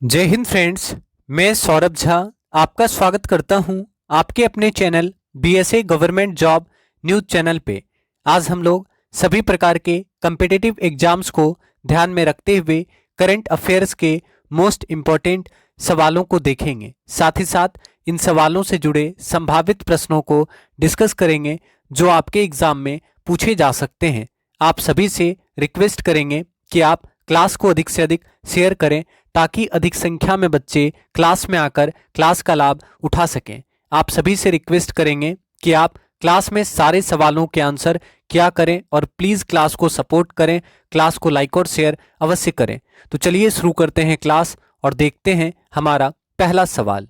जय हिंद फ्रेंड्स। मैं सौरभ झा आपका स्वागत करता हूं आपके अपने channel BSA government job news channel पे। आज हम लोग सभी प्रकार के कम्पिटिटिव एग्जाम्स को ध्यान में रखते हुए करंट अफेयर्स के मोस्ट इम्पॉर्टेंट सवालों को देखेंगे। साथ ही साथ इन सवालों से जुड़े संभावित प्रश्नों को डिस्कस करेंगे जो आपके एग्जाम में पूछे जा सकते हैं। आप सभी से रिक्वेस्ट करेंगे कि आप क्लास को अधिक से अधिक शेयर करें ताकि अधिक संख्या में बच्चे क्लास में आकर क्लास का लाभ उठा सकें। आप सभी से रिक्वेस्ट करेंगे कि आप क्लास में सारे सवालों के आंसर क्या करें और प्लीज़ क्लास को सपोर्ट करें, क्लास को लाइक और शेयर अवश्य करें। तो चलिए शुरू करते हैं क्लास और देखते हैं हमारा पहला सवाल।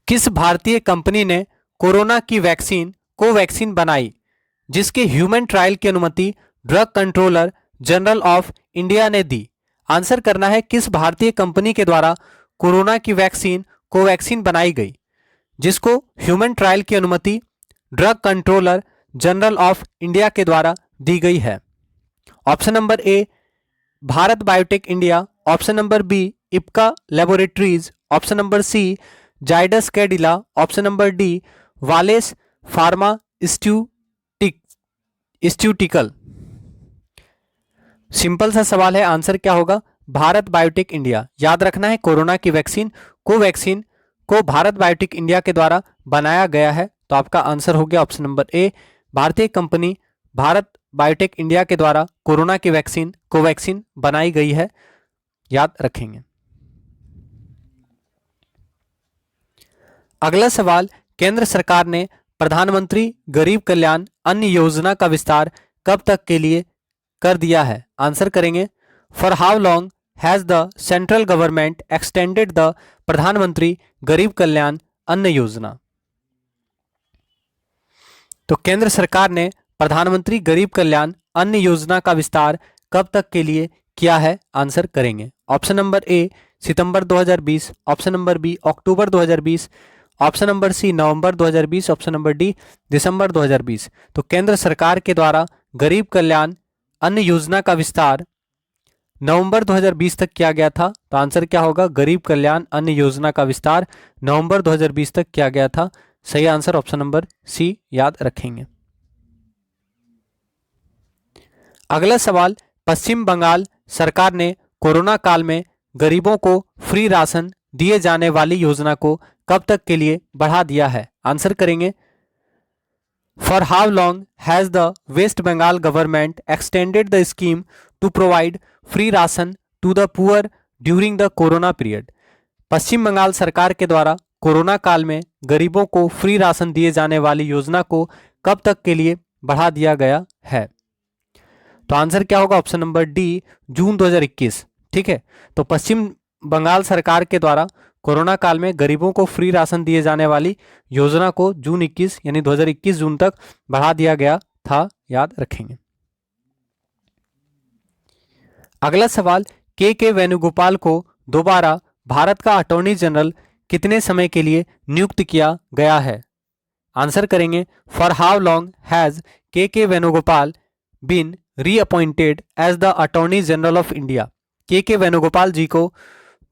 किस भारतीय कंपनी ने कोरोना की वैक्सीन कोवैक्सीन बनाई जिसके ह्यूमन ट्रायल की अनुमति drug controller general of India ने दी? आंसर करना है किस भारतीय कंपनी के द्वारा कोरोना की वैक्सीन कोवैक्सीन बनाई गई जिसको ह्यूमन ट्रायल की अनुमति drug controller general of India के द्वारा दी गई है। Option number A Bharat Biotech India, option number B Ipca laboratories, option number C Zydus Cadila, option number D Wallace pharmaceutical. Simple सा सवाल है, आंसर क्या होगा? भारत बायोटेक इंडिया। याद रखना है कोरोना की वैक्सीन कोवैक्सीन को भारत बायोटेक इंडिया के द्वारा बनाया गया है। तो आपका आंसर हो गया ऑप्शन नंबर ए, भारतीय कंपनी भारत बायोटेक इंडिया के द्वारा कोरोना की वैक्सीन कोवैक्सीन बनाई गई है। याद रखेंगे। अगला सवाल, केंद्र सरकार ने प्रधानमंत्री गरीब कल्याण अन्न योजना का विस्तार कब तक के लिए कर दिया है? आंसर करेंगे for how long has the central government extended the प्रधानमंत्री गरीब कल्याण अन्न योजना। तो केंद्र सरकार ने प्रधानमंत्री गरीब कल्याण अन्न योजना का विस्तार कब तक के लिए किया है? आंसर करेंगे ऑप्शन नंबर ए सितंबर 2020, ऑप्शन नंबर बी अक्टूबर 2020, ऑप्शन नंबर सी नवंबर 2020, ऑप्शन नंबर डी दिसंबर 2020। तो केंद्र सरकार के द्वारा गरीब कल्याण अन्न योजना का विस्तार नवंबर 2020 तक किया गया था। तो आंसर क्या होगा? गरीब कल्याण अन्न योजना का विस्तार नवंबर 2020 तक किया गया था। सही आंसर ऑप्शन नंबर सी याद रखेंगे। अगला सवाल, पश्चिम बंगाल सरकार ने कोरोना काल में गरीबों को फ्री राशन दिए जाने वाली योजना को कब तक के लिए बढ़ा दिया है? आंसर करेंगे for how long has the West Bengal government extended the scheme to provide free ration to the poor during the corona period. Paschim Bengal सरकार के द्वारा कोरोना काल में गरीबों को फ्री राशन दिए जाने वाली योजना को कब तक के लिए बढ़ा दिया गया है? तो आंसर क्या होगा? ऑप्शन नंबर डी जून 2021। ठीक है, तो पश्चिम बंगाल सरकार के द्वारा कोरोना काल में गरीबों को फ्री राशन दिए जाने वाली योजना को जून 21 यानी 2021 जून तक बढ़ा दिया गया था। याद रखेंगे। अगला सवाल, के वेणुगोपाल को दोबारा भारत का अटॉर्नी जनरल कितने समय के लिए नियुक्त किया गया है? आंसर करेंगे for how long has K Venugopal been reappointed as the attorney general of India. K Venugopal जी को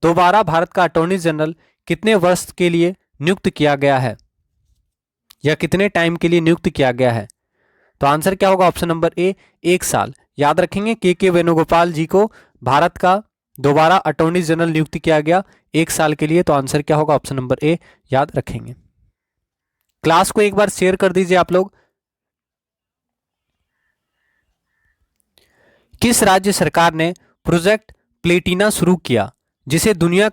दोबारा भारत का अटॉर्नी जनरल कितने वर्ष के लिए नियुक्त किया गया है या कितने टाइम के लिए नियुक्त किया गया है? तो आंसर क्या होगा? ऑप्शन नंबर ए 1 साल। याद रखेंगे के वेणुगोपाल जी को भारत का दोबारा अटॉर्नी जनरल नियुक्त किया गया 1 साल के लिए। तो आंसर क्या होगा? ऑप्शन नंबर ए याद रखेंगे। क्लास को एक बार शेयर कर दीजिए आप लोग। किस राज्य सरकार ने प्रोजेक्ट प्लेटिना शुरू किया जिसे दुनिया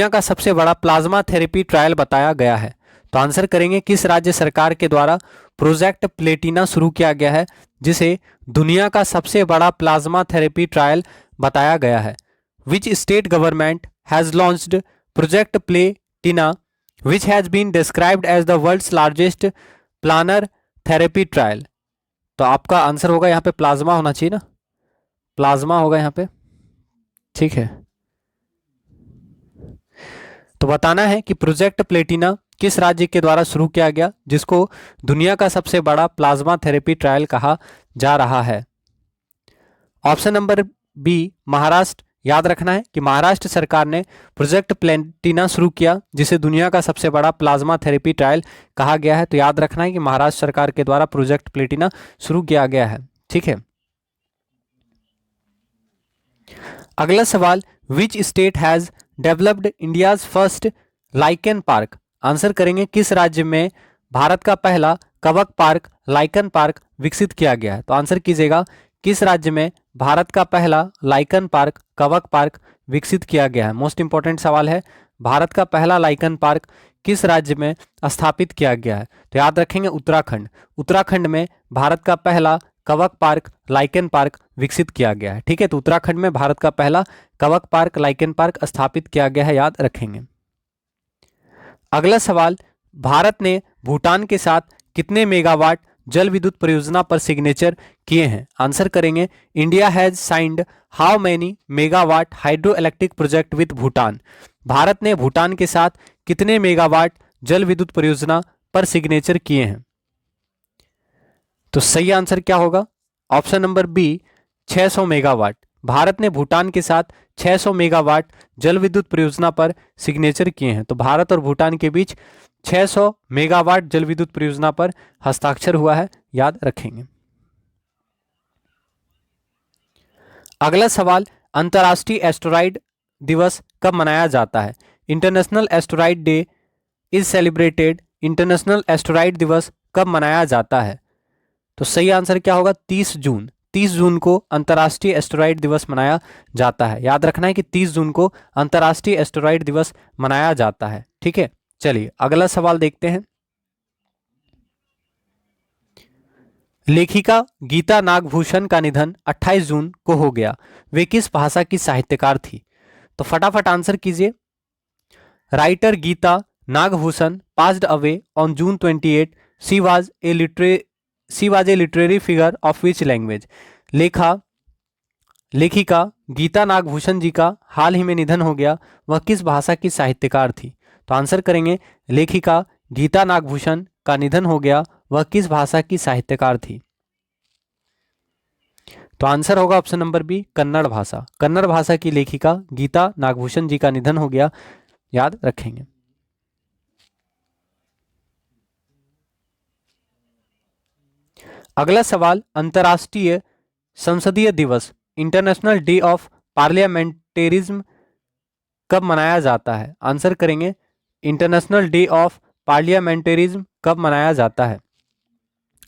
का सबसे बड़ा प्लाज्मा थेरेपी ट्रायल बताया गया है? तो आंसर करेंगे किस राज्य सरकार के द्वारा प्रोजेक्ट प्लेटिना शुरू किया गया है जिसे दुनिया का सबसे बड़ा प्लाज्मा थेरेपी ट्रायल बताया गया है? Which state government has launched project Platina which has been described as the world's largest plasma therapy trial. तो आपका आंसर होगा यहाँ पे प्लाज्मा होना चाहिए ना, प्लाज्मा होगा यहाँ पे। ठीक है, तो बताना है कि प्रोजेक्ट प्लेटिना किस राज्य के द्वारा शुरू किया गया, जिसको दुनिया का सबसे बड़ा प्लाज्मा थेरेपी ट्रायल कहा जा रहा है? Option number B Maharashtra. याद रखना है कि महाराष्ट्र सरकार ने प्रोजेक्ट प्लेटिना शुरू किया, जिसे दुनिया का सबसे बड़ा प्लाज्मा थेरेपी ट्रायल कहा गया है। तो याद रखना है कि महाराष्ट्र सरकार के द्वारा प्रोजेक्ट प्लेटिना शुरू किया गया है। ठीक है, अगला सवाल, विच state has developed India's first lichen park? Answer करेंगे किस राज्य में भारत का पहला कवक पार्क लाइकन पार्क विकसित किया गया है? तो आंसर कीजिएगा, किस राज्य में भारत का पहला लाइकन पार्क कवक पार्क विकसित किया गया है? मोस्ट इंपॉर्टेंट सवाल है, भारत का पहला लाइकन पार्क किस राज्य में स्थापित किया गया है? तो याद रखेंगे उत्तराखंड। उत्तराखंड में भारत का पहला कवक पार्क लाइकेन पार्क विकसित किया गया है। ठीक है, तो उत्तराखंड में भारत का पहला कवक पार्क लाइकेन पार्क स्थापित किया गया है, याद रखेंगे। अगला सवाल, भारत ने भूटान के साथ कितने मेगावाट जल विद्युत परियोजना पर सिग्नेचर किए हैं? आंसर करेंगे, India has signed how many megawatt hydro electric project with Bhutan? Bharat ने भूटान के साथ कितने मेगावाट जल विद्युत परियोजना पर सिग्नेचर किए हैं? तो सही आंसर क्या होगा? Option number B 600 megawatt. Bharat ने भूटान के साथ 600 मेगावाट जल विद्युत परियोजना पर सिग्नेचर किए हैं। तो भारत और भूटान के बीच 600 मेगावाट जल विद्युत परियोजना पर हस्ताक्षर हुआ है, याद रखेंगे। अगला सवाल, अंतर्राष्ट्रीय एस्टेरॉयड दिवस कब मनाया जाता है? International asteroid day is celebrated. International asteroid दिवस कब मनाया जाता है? तो सही आंसर क्या होगा? 30 जून। 30 जून को अंतर्राष्ट्रीय एस्टेरॉयड दिवस मनाया जाता है। याद रखना है कि 30 जून को अंतर्राष्ट्रीय एस्टेरॉयड दिवस मनाया जाता है। ठीक है, चलिए अगला सवाल देखते हैं। लेखिका गीता नागभूषण का निधन 28 जून को हो गया। वे किस भाषा की साहित्यकार थी? तो फटाफट आंसर कीजिए। Writer Geeta Nagabhushan passed away on June 28. She was a literary figure of which language? लेखिका गीता नागभूषण जी का हाल ही में निधन हो गया, वह किस भाषा की साहित्यकार थी? तो आंसर करेंगे, लेखिका गीता नागभूषण का निधन हो गया, वह किस भाषा की साहित्यकार थी? तो आंसर होगा ऑप्शन नंबर बी कन्नड़ भाषा। कन्नड़ भाषा की लेखिका गीता नागभूषण जी का निधन हो गया, याद रखेंगे। अगला सवाल, अंतर्राष्ट्रीय संसदीय दिवस इंटरनेशनल डे ऑफ पार्लियामेंटेरिज्म कब मनाया जाता है? आंसर करेंगे, इंटरनेशनल डे ऑफ पार्लियामेंटेरिज्म कब मनाया जाता है?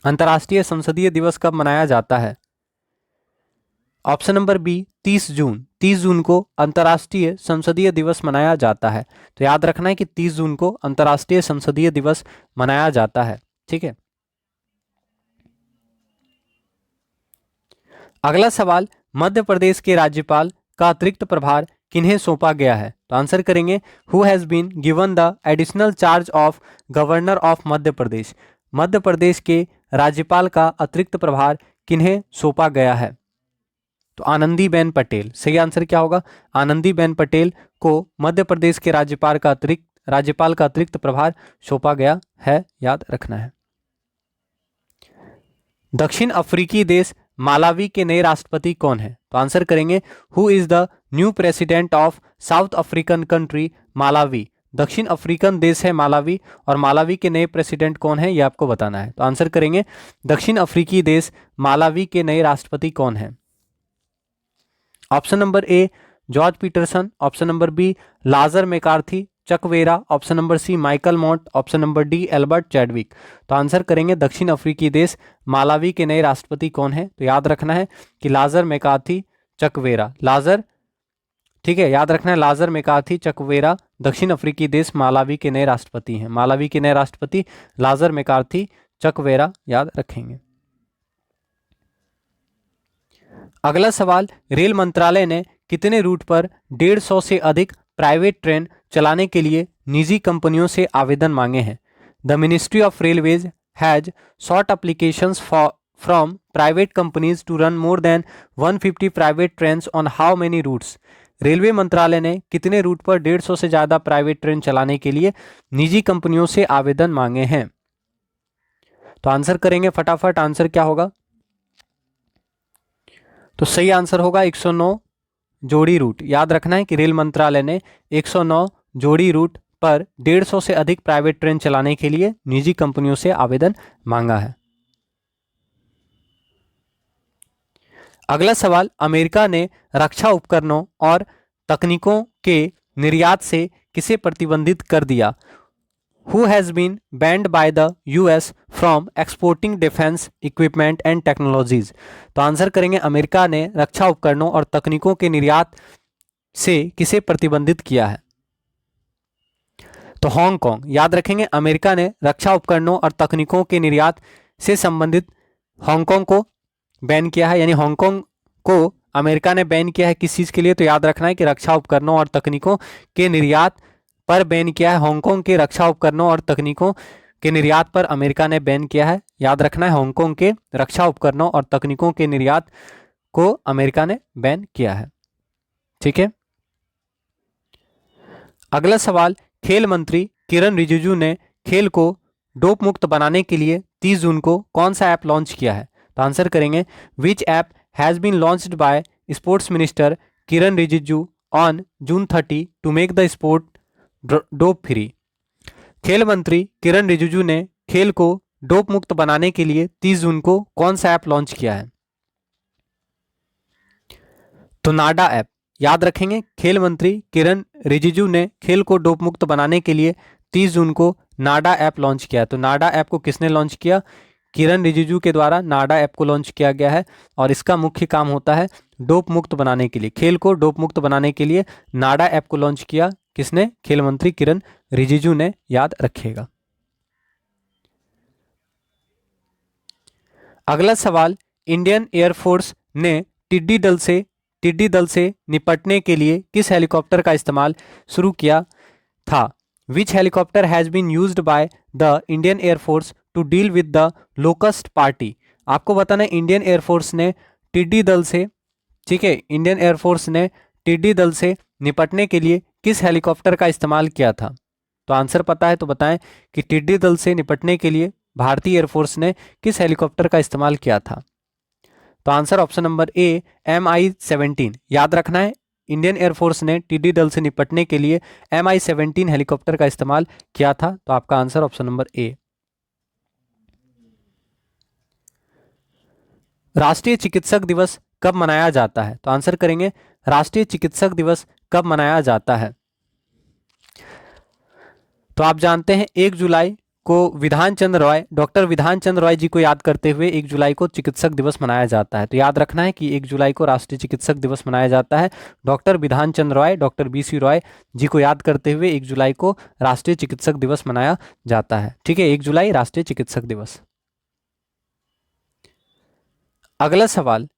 अंतर्राष्ट्रीय संसदीय दिवस कब मनाया जाता है? ऑप्शन नंबर बी 30 जून। 30 जून को अंतर्राष्ट्रीय संसदीय दिवस मनाया जाता है। तो याद रखना है कि 30 जून को अंतर्राष्ट्रीय संसदीय दिवस मनाया जाता है। ठीक है, अगला सवाल, मध्य प्रदेश के राज्यपाल का अतिरिक्त प्रभार किन्हें सौंपा गया है? तो आंसर करेंगे, who has been given the additional charge of governor of Madhya Pradesh? Madhya Pradesh के राज्यपाल का अतिरिक्त प्रभार किन्हें सौंपा गया है? तो आनंदीबेन पटेल। सही आंसर क्या होगा? आनंदीबेन पटेल को मध्य प्रदेश के राज्यपाल का अतिरिक्त प्रभार सौंपा गया है, याद रखना है। दक्षिण अफ्रीकी देश मालावी के नए राष्ट्रपति कौन है? तो आंसर करेंगे, who is the new president of south African country Malawi? दक्षिण अफ्रीकन देश है मालावी, और मालावी के नए प्रेसिडेंट कौन है, ये आपको बताना है। तो आंसर करेंगे, दक्षिण अफ्रीकी देश मालावी के नए राष्ट्रपति कौन है? Option number A George Peterson, option number B Lazarus McCarthy Chakwera, option number C Michael Mont, option number D Albert Chadwick. तो आंसर करेंगे, दक्षिण अफ्रीकी देश मालावी के नए राष्ट्रपति कौन है? तो याद रखना है कि लाजर मैकार्थी चकवेरा। ठीक है, याद रखना है, लाजर मैकार्थी चकवेरा दक्षिण अफ्रीकी देश मालावी के नए राष्ट्रपति हैं। मालावी के नए राष्ट्रपति लाजर मैकार्थी चकवेरा, याद रखेंगे। अगला सवाल, रेल मंत्रालय ने कितने रूट पर 150 से अधिक प्राइवेट ट्रेन चलाने के लिए निजी कंपनियों से आवेदन मांगे हैं? The ministry of railways has sought applications from private companies to run more than 150 private trains on how many routes? Railway मंत्रालय ने कितने रूट पर 150 से ज़्यादा प्राइवेट ट्रेन चलाने के लिए निजी कंपनियों से आवेदन मांगे हैं? तो आंसर करेंगे फटाफट, आंसर क्या होगा? तो सही आंसर होगा 109 जोड़ी रूट। याद रखना है कि रेल मंत्रालय ने 109 जोड़ी रूट पर 150 से अधिक प्राइवेट ट्रेन चलाने के लिए निजी कंपनियों से आवेदन मांगा है। अगला सवाल, अमेरिका ने रक्षा उपकरणों और तकनीकों के निर्यात से किसे प्रतिबंधित कर दिया? Who has been banned by the US from exporting defense equipment and technologies? तो आंसर करेंगे अमेरिका ने रक्षा उपकरणों और तकनीकों के निर्यात से किसे प्रतिबंधित किया है? तो हांगकांग। याद रखेंगे अमेरिका ने रक्षा उपकरणों और तकनीकों के निर्यात से संबंधित हांगकांग को बैन किया है, यानी हांगकांग को अमेरिका ने बैन किया है किस चीज़ के लिए? तो याद रखना है कि रक्षा उपकरणों और तकनीकों के निर्यात पर बैन किया है। हांगकांग के रक्षा उपकरणों और तकनीकों के निर्यात पर अमेरिका ने बैन किया है। याद रखना है हांगकांग के रक्षा उपकरणों और तकनीकों के निर्यात को अमेरिका ने बैन किया है। ठीक है। अगला सवाल, खेल मंत्री किरण रिजिजू ने खेल को डोप मुक्त बनाने के लिए 30 जून को कौन सा ऐप लॉन्च किया है? तो आंसर करेंगे which app has been launched by sports minister Kiran Rijiju on June 30 to make the sport dope free. खेल मंत्री किरण रिजिजू ने खेल को डोप मुक्त बनाने के लिए 30 जून को कौन सा ऐप लॉन्च किया है? तो नाडा ऐप। याद रखेंगे खेल मंत्री किरण रिजिजू ने खेल को डोप मुक्त बनाने के लिए 30 जून को नाडा ऐप लॉन्च किया है। तो नाडा ऐप को किसने लॉन्च किया? किरण रिजिजू के द्वारा नाडा ऐप को लॉन्च किया गया है और इसका मुख्य काम होता है डोप मुक्त बनाने के लिए, खेल को डोप मुक्त बनाने के लिए नाडा ऐप को लॉन्च किया किसने? खेल मंत्री किरण रिजिजू ने। याद रखिएगा। अगला सवाल, इंडियन एयरफोर्स ने टिड्डी दल से निपटने के लिए किस हेलीकॉप्टर का इस्तेमाल शुरू किया था? Which helicopter has been used by the Indian air force to deal with the locust party? आपको बताना है इंडियन एयरफोर्स ने टिड्डी दल से, ठीक है, इंडियन एयरफोर्स ने टिड्डी दल से निपटने के लिए किस हेलीकॉप्टर का इस्तेमाल किया था? तो आंसर पता है तो बताएं कि टिड्डी दल से निपटने के लिए भारतीय एयरफोर्स ने किस हेलीकॉप्टर का इस्तेमाल किया था? तो आंसर ऑप्शन नंबर ए MI-17। याद रखना है इंडियन एयरफोर्स ने टिड्डी दल से निपटने के लिए MI-17 हेलीकॉप्टर का इस्तेमाल किया था। तो आपका आंसर ऑप्शन नंबर ए। राष्ट्रीय चिकित्सक दिवस कब मनाया जाता है? तो आंसर करेंगे राष्ट्रीय चिकित्सक दिवस कब मनाया जाता है? तो आप जानते हैं 1 जुलाई को डॉक्टर विधान चंद्र रॉय जी को याद करते हुए 1 जुलाई को चिकित्सक दिवस मनाया जाता है। तो याद रखना है कि 1 जुलाई को राष्ट्रीय चिकित्सक दिवस मनाया जाता है। Doctor Bidhan Chandra Roy, doctor BC Roy जी को याद करते हुए 1 जुलाई को राष्ट्रीय चिकित्सक दिवस मनाया जाता है। ठीक है, 1 जुलाई राष्ट्रीय चिकित्सक दिवस। अगला सवाल,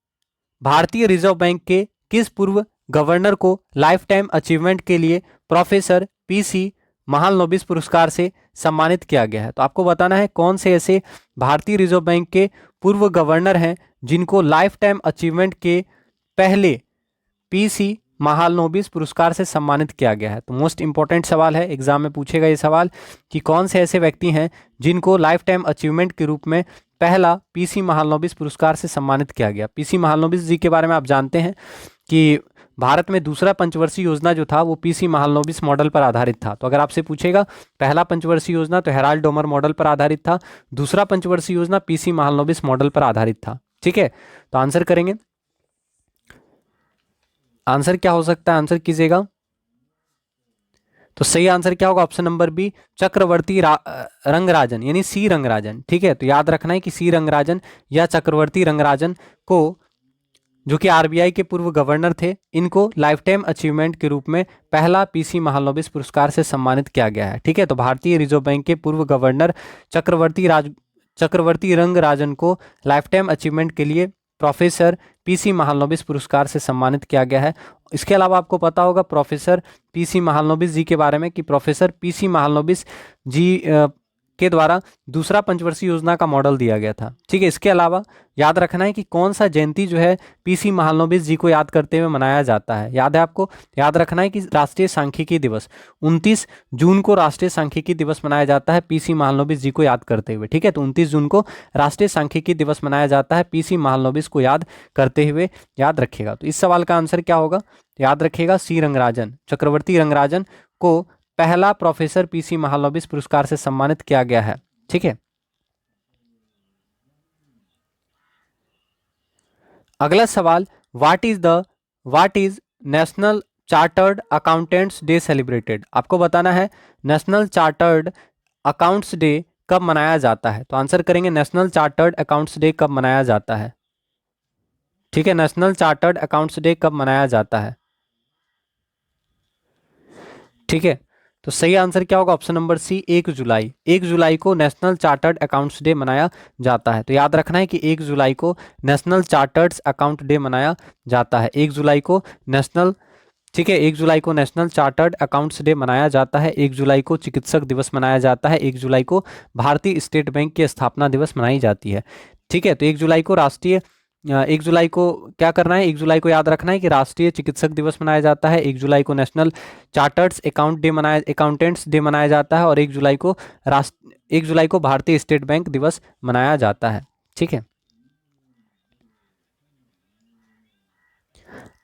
भारतीय रिजर्व बैंक के किस पूर्व गवर्नर को लाइफ टाइम अचीवमेंट के लिए प्रोफेसर PC महालनोबिस पुरस्कार से सम्मानित किया गया है? तो आपको बताना है कौन से ऐसे भारतीय रिजर्व बैंक के पूर्व गवर्नर हैं जिनको लाइफ टाइम अचीवमेंट के पहले PC महालनोबिस पुरस्कार से सम्मानित किया गया है। तो मोस्ट इंपॉर्टेंट सवाल है, एग्जाम में पूछेगा ये सवाल कि कौन से ऐसे व्यक्ति हैं जिनको लाइफ टाइम अचीवमेंट के रूप में पहला PC महालनोबिस पुरस्कार से सम्मानित किया गया। PC महालनोबिस जी के बारे में आप जानते हैं कि भारत में दूसरा पंचवर्षीय योजना जो था वो PC महालनोबिस मॉडल पर आधारित था। तो अगर आपसे पूछेगा पहला पंचवर्षीय योजना तो हेराल्ड डोमर मॉडल पर आधारित था, दूसरा पंचवर्षीय योजना PC महालनोबिस मॉडल पर आधारित था। ठीक है, तो आंसर करेंगे, आंसर क्या हो सकता है? आंसर कीजिएगा। तो सही आंसर क्या होगा? ऑप्शन नंबर बी, चक्रवर्ती रंगराजन, यानी C रंगराजन। ठीक है, तो याद रखना है कि C रंगराजन या चक्रवर्ती रंगराजन को, जो कि RBI के पूर्व गवर्नर थे, इनको लाइफ टाइम अचीवमेंट के रूप में पहला PC महालनोबिस पुरस्कार से सम्मानित किया गया है। ठीक है, तो भारतीय रिजर्व बैंक के पूर्व गवर्नर चक्रवर्ती रंगराजन को लाइफ टाइम अचीवमेंट के लिए प्रोफेसर PC महालनोबिस पुरस्कार से सम्मानित किया गया है। इसके अलावा आपको पता होगा प्रोफेसर PC महालनोबिस जी के बारे में कि प्रोफेसर PC महालनोबिस जी के द्वारा दूसरा पंचवर्षीय योजना का मॉडल दिया गया था। ठीक है, इसके अलावा याद रखना है कि कौन सा जयंती जो है पीसी महालनोबिस जी को याद करते हुए मनाया जाता है। याद है आपको, याद रखना है कि राष्ट्रीय सांख्यिकी दिवस 29 जून को राष्ट्रीय सांख्यिकी दिवस मनाया जाता है पीसी महालनोबिस जी को याद करते हुए। ठीक है, तो 29 जून को राष्ट्रीय सांख्यिकी दिवस मनाया जाता है पीसी महालनोबिस को याद करते हुए, याद रखिएगा। तो इस सवाल का आंसर क्या होगा, याद रखिएगा सी रंगराजन, चक्रवर्ती रंगराजन को पहला प्रोफेसर पीसी महालनोबिस पुरस्कार से सम्मानित किया गया है। ठीक है, अगला सवाल, what is national chartered accountants day celebrated. आपको बताना है नेशनल चार्टर्ड अकाउंट्स डे कब मनाया जाता है। तो आंसर करेंगे नेशनल चार्टर्ड अकाउंट्स डे कब मनाया जाता है। ठीक है, नेशनल चार्टर्ड अकाउंट्स डे कब मनाया जाता है। ठीक है, तो सही आंसर क्या होगा, ऑप्शन नंबर सी 1 जुलाई। 1 जुलाई को नेशनल चार्टर्ड अकाउंट्स डे मनाया जाता है। तो याद रखना है कि 1 जुलाई को नेशनल चार्टर्ड अकाउंट डे मनाया जाता है। 1 जुलाई को नेशनल, ठीक है, 1 जुलाई को नेशनल चार्टर्ड अकाउंट्स डे मनाया जाता है। 1 जुलाई को चिकित्सक दिवस मनाया जाता है। 1 जुलाई को भारतीय स्टेट बैंक की स्थापना दिवस मनाई जाती है। ठीक है, तो 1 जुलाई को 1 जुलाई को क्या करना है, 1 जुलाई को याद रखना है कि राष्ट्रीय चिकित्सक दिवस मनाया जाता है। 1 जुलाई को नेशनल चार्टर्ड्स अकाउंटेंट्स डे मनाया जाता है और 1 जुलाई को 1 जुलाई को भारतीय स्टेट बैंक दिवस मनाया जाता है। ठीक है,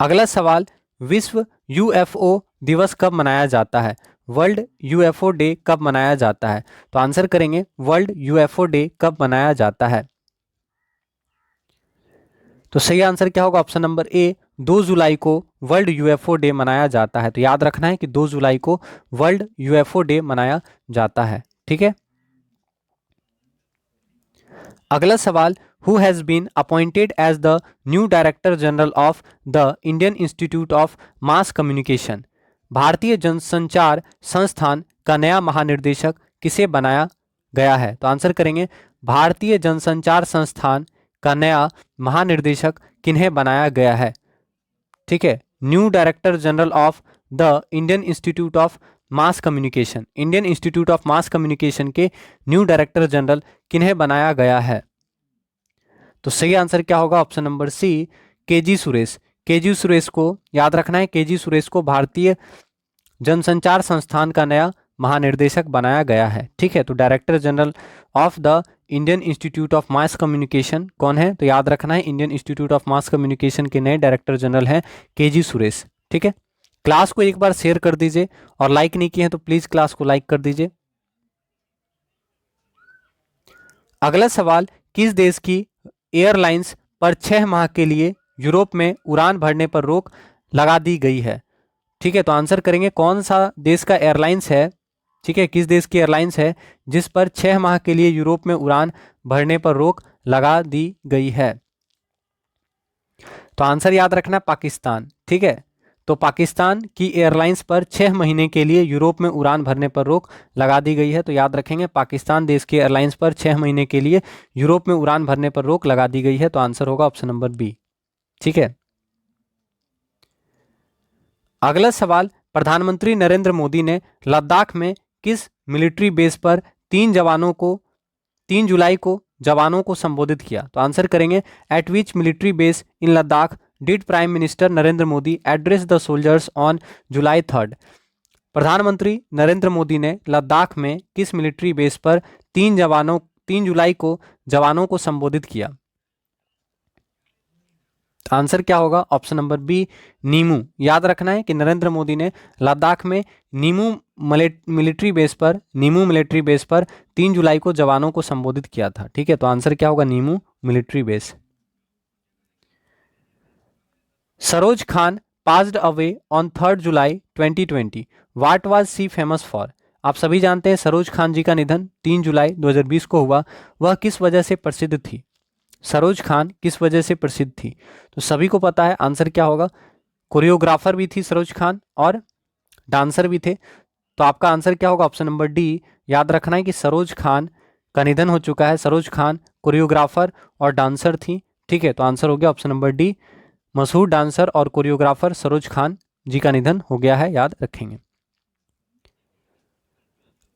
अगला सवाल, विश्व यूएफओ दिवस कब मनाया जाता है। वर्ल्ड यूएफओ डे कब मनाया जाता है। तो आंसर करेंगे वर्ल्ड यूएफओ डे कब मनाया जाता है। तो सही आंसर क्या होगा, ऑप्शन नंबर ए 2 जुलाई को वर्ल्ड यूएफओ डे मनाया जाता है। तो याद रखना है कि 2 जुलाई को वर्ल्ड यूएफओ डे मनाया जाता है। ठीक है, अगला सवाल, who has been appointed as the new director general of the Indian institute of mass communication. भारतीय जनसंचार संस्थान का नया महानिर्देशक किसे बनाया गया है। तो आंसर करेंगे भारतीय जनसंचार संस्थान का नया महानिर्देशक किन्हें बनाया गया है। ठीक है, new director general of the Indian institute of mass communication, Indian institute of mass communication के न्यू डायरेक्टर जनरल किन्हें बनाया गया है। तो सही आंसर क्या होगा, option number C K G Suresh. K G Suresh को याद रखना है, केजी सुरेश को भारतीय जनसंचार संस्थान का नया महानिर्देशक बनाया गया है। ठीक है, तो director general of the Indian institute of mass communication कौन है। तो याद रखना है Indian institute of mass communication के नए डायरेक्टर जनरल हैं केजी सुरेश। ठीक है, क्लास को एक बार शेयर कर दीजिए और लाइक नहीं किए हैं तो प्लीज क्लास को लाइक कर दीजिए। अगला सवाल, किस देश की एयरलाइंस पर 6 माह के लिए यूरोप में उड़ान भरने पर रोक लगा दी गई है। ठीक है, तो आंसर करेंगे कौन सा देश का एयरलाइंस है। ठीक है, किस देश की एयरलाइंस है जिस पर 6 माह के लिए यूरोप में उड़ान भरने पर रोक लगा दी गई है। तो आंसर याद रखना पाकिस्तान। ठीक है, तो पाकिस्तान की एयरलाइंस पर 6 महीने के लिए यूरोप में उड़ान भरने पर रोक लगा दी गई है। तो याद रखेंगे पाकिस्तान देश की एयरलाइंस पर 6 महीने के लिए यूरोप में उड़ान भरने पर रोक लगा दी गई है। तो आंसर होगा ऑप्शन नंबर बी। ठीक है, अगला सवाल, प्रधानमंत्री नरेंद्र मोदी ने लद्दाख में किस मिलिट्री बेस पर 3 जुलाई को जवानों को संबोधित किया। तो आंसर करेंगे eight which military base in Ladakh did prime minister Narendra Modi address the soldiers on July 3। प्रधानमंत्री नरेंद्र मोदी ने लद्दाख में किस मिलिट्री बेस पर 3 जुलाई को जवानों को संबोधित किया। आंसर क्या होगा, ऑप्शन नंबर बी नीमू। याद रखना है कि नरेंद्र मोदी ने लद्दाख में नीमू मिलिट्री बेस पर 3 जुलाई को जवानों को संबोधित किया था। ठीक है, तो आंसर क्या होगा, Nimu military base. Saroj Khan passed away on 3 July 2020। What was she famous for. आप सभी जानते हैं सरोज खान जी का निधन 3 जुलाई 2020 को हुआ। वह किस वजह से प्रसिद्ध थी। सरोज खान किस वजह से प्रसिद्ध थी। तो सभी को पता है आंसर क्या होगा, कोरियोग्राफर भी थी सरोज खान और डांसर भी थे। तो आपका आंसर क्या होगा, ऑप्शन नंबर डी। याद रखना है कि सरोज खान का निधन हो चुका है। सरोज खान कोरियोग्राफर और डांसर थी। ठीक है, तो आंसर हो गया ऑप्शन नंबर डी। मशहूर डांसर और कोरियोग्राफर सरोज खान जी का निधन हो गया है, याद रखेंगे।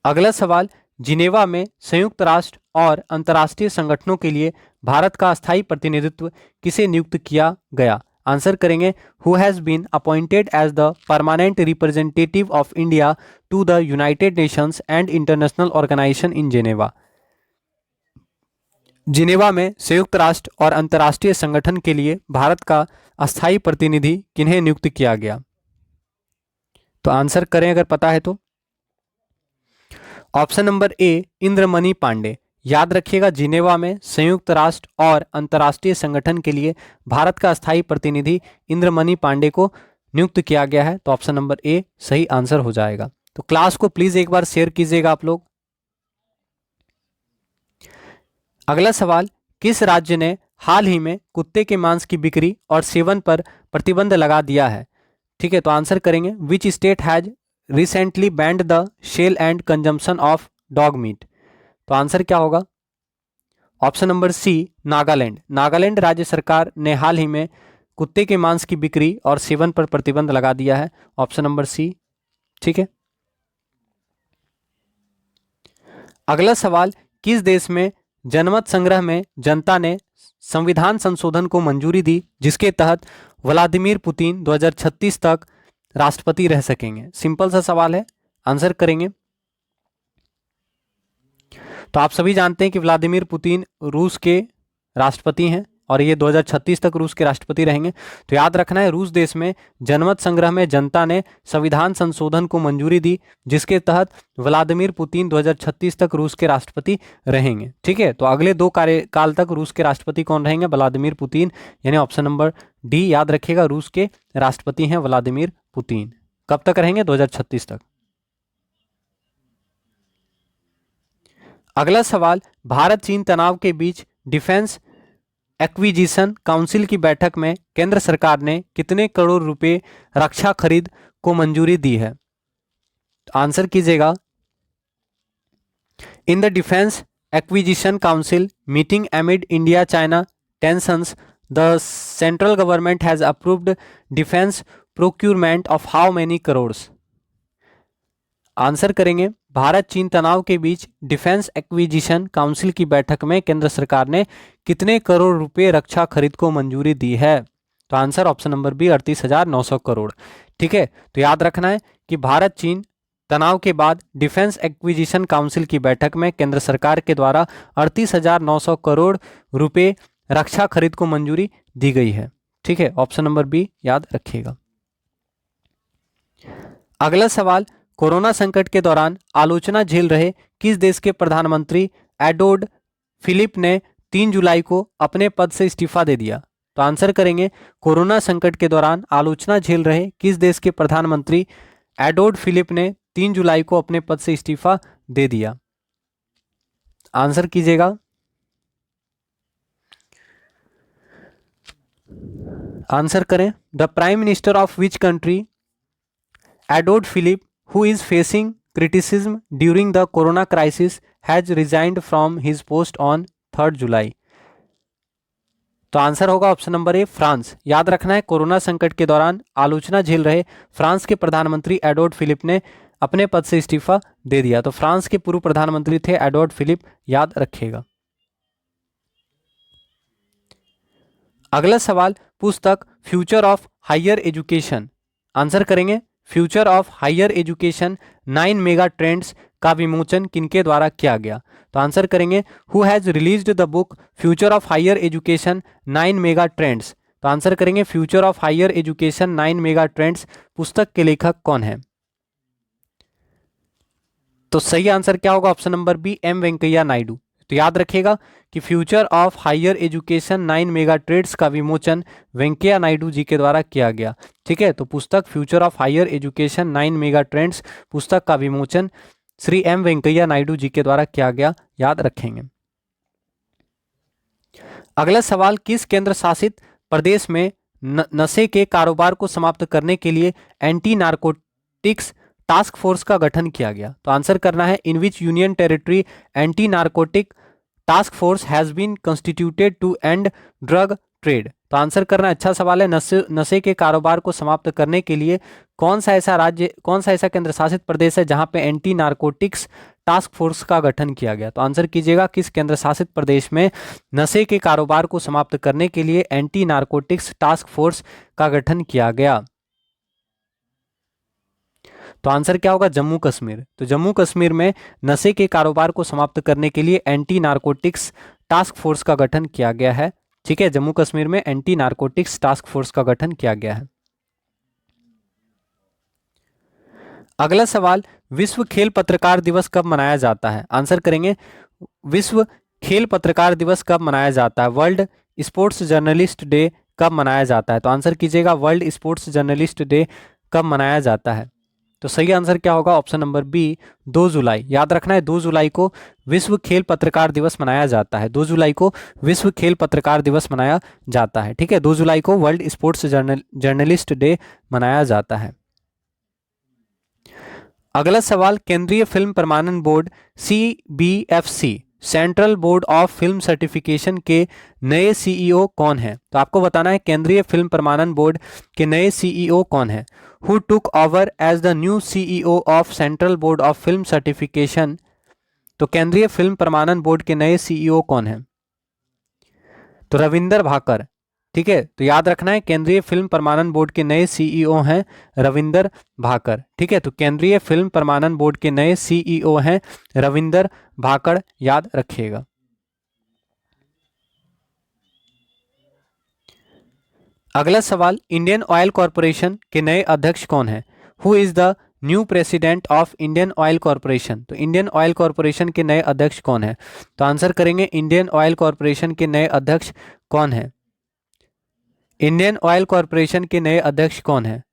अगला सवाल, जिनेवा में संयुक्त राष्ट्र और अंतर्राष्ट्रीय संगठनों के लिए भारत का अस्थायी प्रतिनिधित्व किसे नियुक्त किया गया? आंसर करेंगे who has been appointed as the permanent representative of India to the United Nations and international organisation in Geneva. Geneva में संयुक्त राष्ट्र और अंतर्राष्ट्रीय संगठन के लिए भारत का अस्थायी प्रतिनिधि किन्हें नियुक्त किया गया? तो आंसर करें अगर पता है तो। Option number A Indramani Pandey. याद रखिएगा, जिनेवा में संयुक्त राष्ट्र और अंतर्राष्ट्रीय संगठन के लिए भारत का अस्थायी प्रतिनिधि इंद्रमणि पांडे को नियुक्त किया गया है। तो ऑप्शन नंबर ए सही आंसर हो जाएगा। तो क्लास को प्लीज एक बार शेयर कीजिएगा आप लोग। अगला सवाल, किस राज्य ने हाल ही में कुत्ते के मांस की बिक्री और सेवन पर प्रतिबंध लगा दिया है? ठीक है, तो आंसर करेंगे which state has recently banned the sale and consumption of dog meat. तो आंसर क्या होगा? Option number C Nagaland. Nagaland राज्य सरकार ने हाल ही में कुत्ते के मांस की बिक्री और सेवन पर प्रतिबंध लगा दिया है। Option number C. ठीक है, अगला सवाल, किस देश में जनमत संग्रह में जनता ने संविधान संशोधन को मंजूरी दी जिसके तहत व्लादिमीर पुतिन 2036 तक राष्ट्रपति रह सकेंगे? सिंपल सा सवाल है, आंसर करेंगे। तो आप सभी जानते हैं कि व्लादिमीर पुतिन रूस के राष्ट्रपति हैं और ये 2036 तक रूस के राष्ट्रपति रहेंगे। तो याद रखना है, रूस देश में जनमत संग्रह में जनता ने संविधान संशोधन को मंजूरी दी जिसके तहत व्लादिमीर पुतिन 2036 तक रूस के राष्ट्रपति रहेंगे। ठीक है, तो अगले 2 कार्यकाल तक रूस के राष्ट्रपति कौन रहेंगे? व्लादिमीर पुतिन, यानी ऑप्शन नंबर डी याद रखिएगा, रूस के राष्ट्रपति हैं व्लादिमीर पुतिन। कब तक रहेंगे? 2036 तक। अगला सवाल, भारत चीन तनाव के बीच डिफेंस एक्विजिशन काउंसिल की बैठक में केंद्र सरकार ने कितने करोड़ रुपए रक्षा खरीद को मंजूरी दी है? तो आंसर कीजिएगा, in the defence acquisition council meeting एमिड India China tensions the central government has approved defence procurement of how many crores? Answer करेंगे, भारत चीन तनाव के बीच डिफेंस एक्विजिशन काउंसिल की बैठक में केंद्र सरकार ने कितने करोड़ रुपए रक्षा खरीद को मंजूरी दी है? तो answer option number B 38,900 crore. ठीक है, तो याद रखना है कि भारत चीन तनाव के बाद डिफेंस एक्विजिशन काउंसिल की बैठक में केंद्र सरकार के द्वारा 38,900 करोड़ रुपए रक्षा खरीद को मंजूरी दी गई है। ठीक है, ऑप्शन नंबर बी याद रखिएगा। अगला सवाल, कोरोना संकट के दौरान आलोचना झेल रहे किस देश के प्रधानमंत्री एडोर्ड फिलिप ने 3 जुलाई को अपने पद से इस्तीफा दे दिया? तो आंसर करेंगे, कोरोना संकट के दौरान आलोचना झेल रहे किस देश के प्रधानमंत्री एडोर्ड फिलिप ने 3 जुलाई को अपने पद से इस्तीफा दे दिया? आंसर कीजिएगा। आंसर करें, the prime minister of which country Edouard Philippe who is facing criticism during the corona crisis has resigned from his post on 3rd जुलाई? तो आंसर होगा ऑप्शन नंबर ए फ्रांस। याद रखना है, कोरोना संकट के दौरान आलोचना झेल रहे फ्रांस के प्रधानमंत्री एडोर्ड फिलिप ने अपने पद से इस्तीफा दे दिया। तो फ्रांस के पूर्व प्रधानमंत्री थे एडोर्ड फिलिप, याद रखिएगा। अगला सवाल, पुस्तक future of higher education, answer करेंगे future of higher education 9 mega trends का विमोचन किनके द्वारा किया गया? तो आंसर करेंगे, who has released the book future of higher education 9 mega trends? तो आंसर करेंगे, future of higher education 9 mega trends पुस्तक के लेखक कौन है? तो सही आंसर क्या होगा? Option number B M Venkaiah Naidu. तो याद रखिएगा कि future of higher education 9 mega trends का विमोचन वेंकैया नायडू जी के द्वारा किया गया। ठीक है, तो पुस्तक future of higher education 9 mega trends पुस्तक का विमोचन श्री एम वेंकैया नायडू जी के द्वारा किया गया, याद रखेंगे। अगला सवाल, किस केंद्र शासित प्रदेश में नशे के कारोबार को समाप्त करने के लिए एंटी नारकोटिक्स टास्क फोर्स का गठन किया गया? तो आंसर करना है, in which union territory anti narcotic task force has been constituted to end drug trade. तो आंसर करना, अच्छा सवाल है। नशे के कारोबार को समाप्त करने के लिए कौन सा ऐसा केंद्र शासित प्रदेश है जहां पे एंटी नारकोटिक्स टास्क फोर्स का गठन किया गया? तो आंसर कीजिएगा, किस केंद्र शासित प्रदेश में नशे के कारोबार को समाप्त करने के लिए एंटी नारकोटिक्स टास्क फोर्स का गठन किया गया? तो आंसर क्या होगा? जम्मू कश्मीर। तो जम्मू कश्मीर में नशे के कारोबार को समाप्त करने के लिए एंटी नारकोटिक्स टास्क फोर्स का गठन किया गया है। ठीक है, जम्मू कश्मीर में एंटी नारकोटिक्स टास्क फोर्स का गठन किया गया है। अगला सवाल, विश्व खेल पत्रकार दिवस कब मनाया जाता है? आंसर करेंगे, विश्व खेल पत्रकार दिवस कब मनाया जाता है? वर्ल्ड स्पोर्ट्स जर्नलिस्ट डे कब मनाया जाता है? तो आंसर कीजिएगा, वर्ल्ड स्पोर्ट्स जर्नलिस्ट डे कब मनाया जाता है? तो सही आंसर क्या होगा? ऑप्शन नंबर बी, 2 जुलाई। याद रखना है, 2 जुलाई को विश्व खेल पत्रकार दिवस मनाया जाता है। 2 जुलाई को विश्व खेल पत्रकार दिवस मनाया जाता है। ठीक है, 2 जुलाई को वर्ल्ड स्पोर्ट्स जर्नलिस्ट डे मनाया जाता है। अगला सवाल, केंद्रीय फिल्म प्रमाणन board CBFC central board of film certification के नए सीईओ कौन है? तो आपको बताना है केंद्रीय फिल्म प्रमाणन बोर्ड के नए सीईओ कौन है। Who took over as the new CEO of central board of film certification? तो केंद्रीय फिल्म प्रमाणन बोर्ड के नए सीईओ कौन है? तो रविंदर भाकर। ठीक है, तो याद रखना है, केंद्रीय फिल्म प्रमाणन बोर्ड के नए सीईओ हैं रविंदर भाकर। ठीक है, तो केंद्रीय फिल्म प्रमाणन बोर्ड के नए सीईओ हैं रविंदर भाकर, याद रखिएगा। अगला सवाल, इंडियन ऑयल कॉरपोरेशन के नए अध्यक्ष कौन है? Who is the new president of Indian oil corporation? तो इंडियन ऑयल कॉरपोरेशन के नए अध्यक्ष कौन है? तो आंसर करेंगे, इंडियन ऑयल कॉरपोरेशन के नए अध्यक्ष कौन है? इंडियन ऑयल कॉरपोरेशन के नए अध्यक्ष कौन है?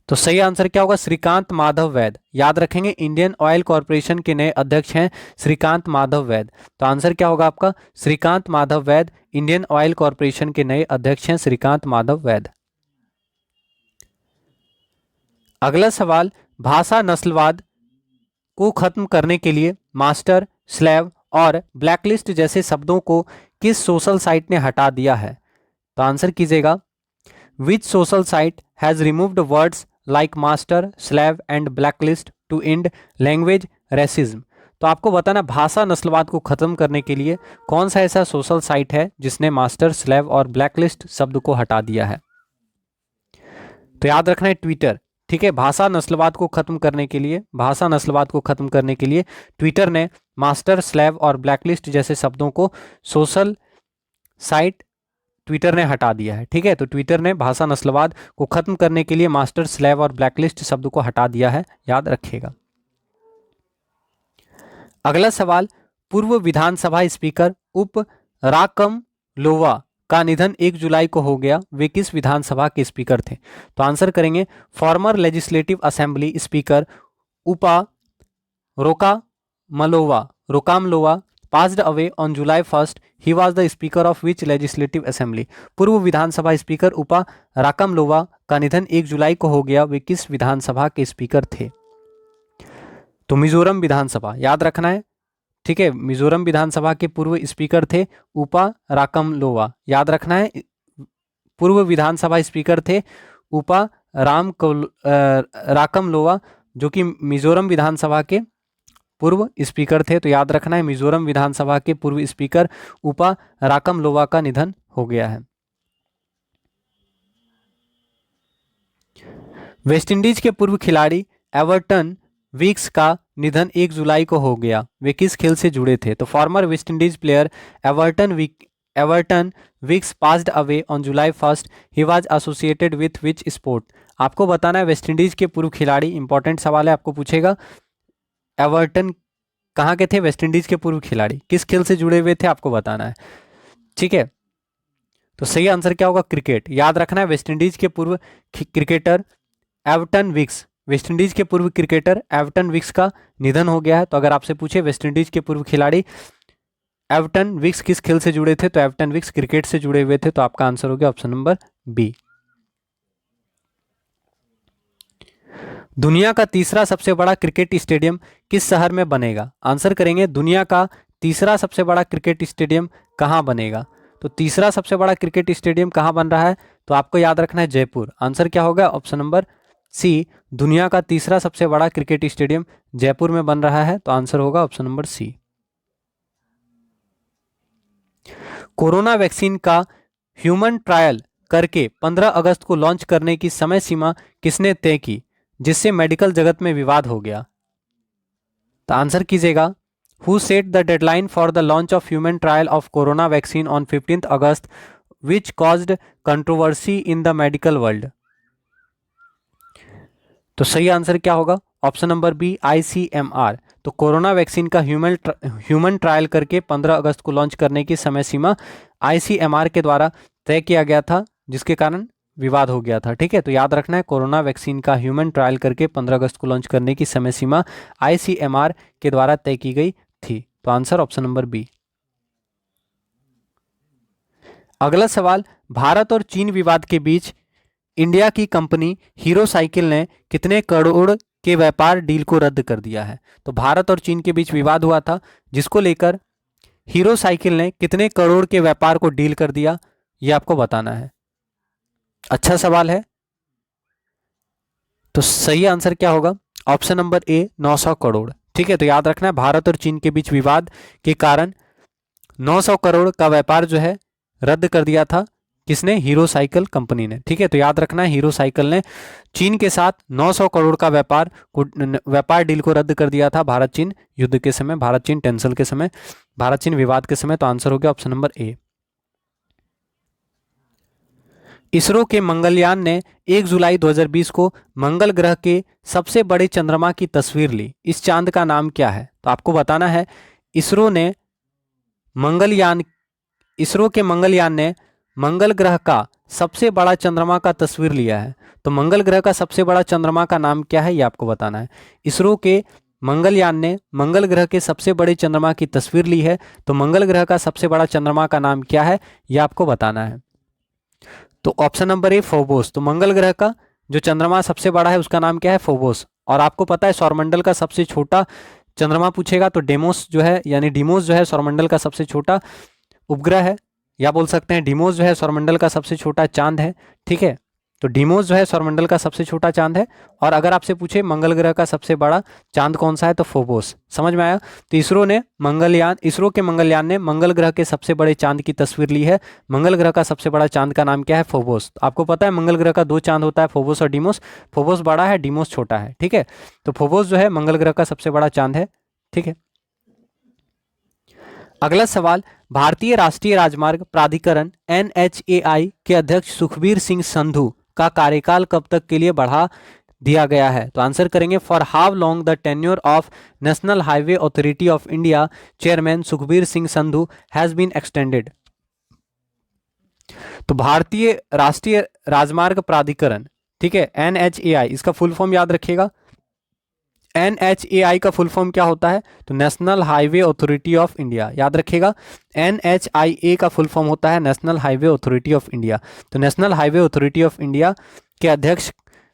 तो सही आंसर क्या होगा? श्रीकांत माधव वैद। याद रखेंगे, इंडियन ऑयल कॉरपोरेशन के नए अध्यक्ष हैं श्रीकांत माधव वैद। तो आंसर क्या होगा आपका? श्रीकांत माधव वैद इंडियन ऑयल कॉरपोरेशन के नए अध्यक्ष हैं श्रीकांत माधव वैद। अगला सवाल, भाषा नस्लवाद को खत्म करने के लिए मास्टर, स्लेव और ब्लैकलिस्ट जैसे शब्दों को किस सोशल साइट ने हटा दिया है? तो आंसर कीजिएगा, which social site has removed words like master, slave and blacklist to end language racism? तो आपको बताना, भाषा नस्लवाद को खत्म करने के लिए कौन सा ऐसा सोशल साइट है जिसने मास्टर, स्लेव और ब्लैकलिस्ट शब्द को हटा दिया है? तो याद रखना है, ट्विटर। ठीक है, भाषा नस्लवाद को खत्म करने के लिए, भाषा नस्लवाद को खत्म करने के लिए ट्विटर ने मास्टर, स्लेव और ब्लैकलिस्ट जैसे शब्दों को सोशल साइट ट्विटर ने हटा दिया है। ठीक है, तो ट्विटर ने भाषा नस्लवाद को खत्म करने के लिए मास्टर, स्लेव और ब्लैकलिस्ट शब्द को हटा दिया है, याद रखिएगा। अगला सवाल, पूर्व विधानसभा स्पीकर उप राकम लोवा का निधन 1 जुलाई को हो गया, वे किस विधानसभा के स्पीकर थे? तो आंसर करेंगे, फॉर्मर लेजिस्लेटिव असेंबली स्पीकर उपा रोकामलोवा passed away on July 1st. He was the speaker of which legislative assembly? पूर्व विधानसभा स्पीकर उपा राकमलोवा का निधन 1 जुलाई को हो गया, वे किस विधानसभा के स्पीकर थे? तो मिजोरम विधानसभा, याद रखना है। ठीक है, मिजोरम विधानसभा के पूर्व स्पीकर थे उपा राकमलोवा, याद रखना है। पूर्व विधानसभा स्पीकर थे उपा राकमलोवा, जो कि मिजोरम विधानसभा के पूर्व स्पीकर थे। तो याद रखना है, मिजोरम विधानसभा के पूर्व स्पीकर उपा राकमलोवा का निधन हो गया है। वेस्टइंडीज के पूर्व खिलाड़ी एवर्टन विक्स का निधन 1 जुलाई को हो गया, वे किस खेल से जुड़े थे? तो former West Indies player Everton Weekes passed away on July 1st. He was associated with which sport? आपको बताना है, वेस्टइंडीज के पूर्व खिलाड़ी, इंपॉर्टेंट सवाल है, आपको पूछेगा, एवर्टन कहाँ के थे? वेस्टइंडीज के पूर्व खिलाड़ी किस खेल से जुड़े हुए थे, आपको बताना है। ठीक है, तो सही आंसर क्या होगा? क्रिकेट। याद रखना है, वेस्टइंडीज के पूर्व क्रिकेटर एवर्टन विक्स, वेस्टइंडीज के पूर्व क्रिकेटर एवर्टन विक्स का निधन हो गया है। तो अगर आपसे पूछे वेस्टइंडीज के पूर्व खिलाड़ी एवर्टन विक्स किस खेल से जुड़े थे, तो एवर्टन विक्स क्रिकेट से जुड़े हुए थे। तो आपका आंसर हो गया ऑप्शन नंबर बी। दुनिया का तीसरा सबसे बड़ा क्रिकेट स्टेडियम किस शहर में बनेगा? आंसर करेंगे, दुनिया का तीसरा सबसे बड़ा क्रिकेट स्टेडियम कहाँ बनेगा? तो तीसरा सबसे बड़ा क्रिकेट स्टेडियम कहाँ बन रहा है? तो आपको याद रखना है जयपुर। आंसर क्या होगा? ऑप्शन नंबर सी, दुनिया का तीसरा सबसे बड़ा क्रिकेट स्टेडियम जयपुर में बन रहा है। तो आंसर होगा option number C. Corona vaccine का ह्यूमन ट्रायल करके 15 अगस्त को लॉन्च करने की समय सीमा किसने तय की, जिससे मेडिकल जगत में विवाद हो गया? तो आंसर कीजिएगा, who set the deadline for the launch of human trial of corona vaccine on 15 August which caused controversy in the medical world? तो सही आंसर क्या होगा? Option number B, ICMR। तो कोरोना वैक्सीन का ह्यूमन ट्रायल करके 15 अगस्त को launch करने की समय सीमा ICMR के द्वारा तय किया गया था, जिसके कारण विवाद हो गया था। ठीक है, तो याद रखना है, कोरोना वैक्सीन का ह्यूमन ट्रायल करके 15 अगस्त को लॉन्च करने की समय सीमा ICMR के द्वारा तय की गई थी। तो आंसर ऑप्शन नंबर बी। अगला सवाल, भारत और चीन विवाद के बीच इंडिया की कंपनी हीरो साइकिल ने कितने करोड़ के व्यापार डील को रद्द कर दिया है? तो भारत और चीन के बीच विवाद हुआ था, जिसको लेकर हीरो साइकिल ने कितने करोड़ के व्यापार को डील कर दिया, यह आपको बताना है। अच्छा सवाल है। तो सही आंसर क्या होगा? ऑप्शन नंबर ए, 900 करोड़। ठीक है, तो याद रखना है, भारत और चीन के बीच विवाद के कारण 900 करोड़ का व्यापार जो है रद्द कर दिया था। किसने? हीरो साइकिल कंपनी ने। ठीक है, तो याद रखना है, हीरो साइकिल ने चीन के साथ 900 करोड़ का व्यापार डील को रद्द कर दिया था भारत चीन युद्ध के समय, भारत चीन टेंशन के समय, भारत चीन विवाद के समय। तो आंसर हो गया ऑप्शन नंबर ए। इसरो के मंगलयान ने 1 जुलाई 2020 को मंगल ग्रह के सबसे बड़े चंद्रमा की तस्वीर ली। इस चांद का नाम क्या है? तो आपको बताना है, इसरो के मंगलयान ने मंगल ग्रह का सबसे बड़ा चंद्रमा का तस्वीर लिया है। तो मंगल ग्रह का सबसे बड़ा चंद्रमा का नाम क्या है, ये आपको बताना है। इसरो के मंगलयान ने मंगल ग्रह के सबसे बड़े चंद्रमा की तस्वीर ली है। तो मंगल ग्रह का सबसे बड़ा चंद्रमा का नाम क्या है, यह आपको बताना है। तो ऑप्शन नंबर ए, फोबोस। तो मंगल ग्रह का जो चंद्रमा सबसे बड़ा है उसका नाम क्या है? फोबोस। और आपको पता है सौरमंडल का सबसे छोटा चंद्रमा पूछेगा तो डेमोस जो है, यानी डीमोस जो है सौरमंडल का सबसे छोटा उपग्रह है, या बोल सकते हैं डीमोस जो है सौरमंडल का सबसे छोटा चांद है। ठीक है, तो डीमोस जो है सौरमंडल का सबसे छोटा चांद है। और अगर आपसे पूछे मंगल ग्रह का सबसे बड़ा चांद कौन सा है, तो फोबोस। समझ में आया? तो इसरो के मंगलयान ने मंगल ग्रह के सबसे बड़े चांद की तस्वीर ली है। मंगल ग्रह का सबसे बड़ा चांद का नाम क्या है? फोबोस। आपको पता है मंगल ग्रह का 2 चांद होता है, फोबोस और डीमोस। फोबोस बड़ा है, डीमोस छोटा है। ठीक है, तो फोबोस जो है मंगल ग्रह का सबसे बड़ा चांद है। ठीक है, अगला सवाल, भारतीय राष्ट्रीय राजमार्ग प्राधिकरण NHAI के अध्यक्ष सुखबीर सिंह संधू का कार्यकाल कब तक के लिए बढ़ा दिया गया है? तो आंसर करेंगे, for how long the tenure of national highway authority of India chairman Sukhbir Singh Sandhu has been extended. तो भारतीय राष्ट्रीय राजमार्ग प्राधिकरण, ठीक है, NHAI, इसका फुल फॉर्म याद रखिएगा। NHAI का फुल फॉर्म क्या होता है? तो national highway authority of India. याद रखिएगा, NHIA का फुल फॉर्म होता है national highway authority of India. तो national highway authority of India के अध्यक्ष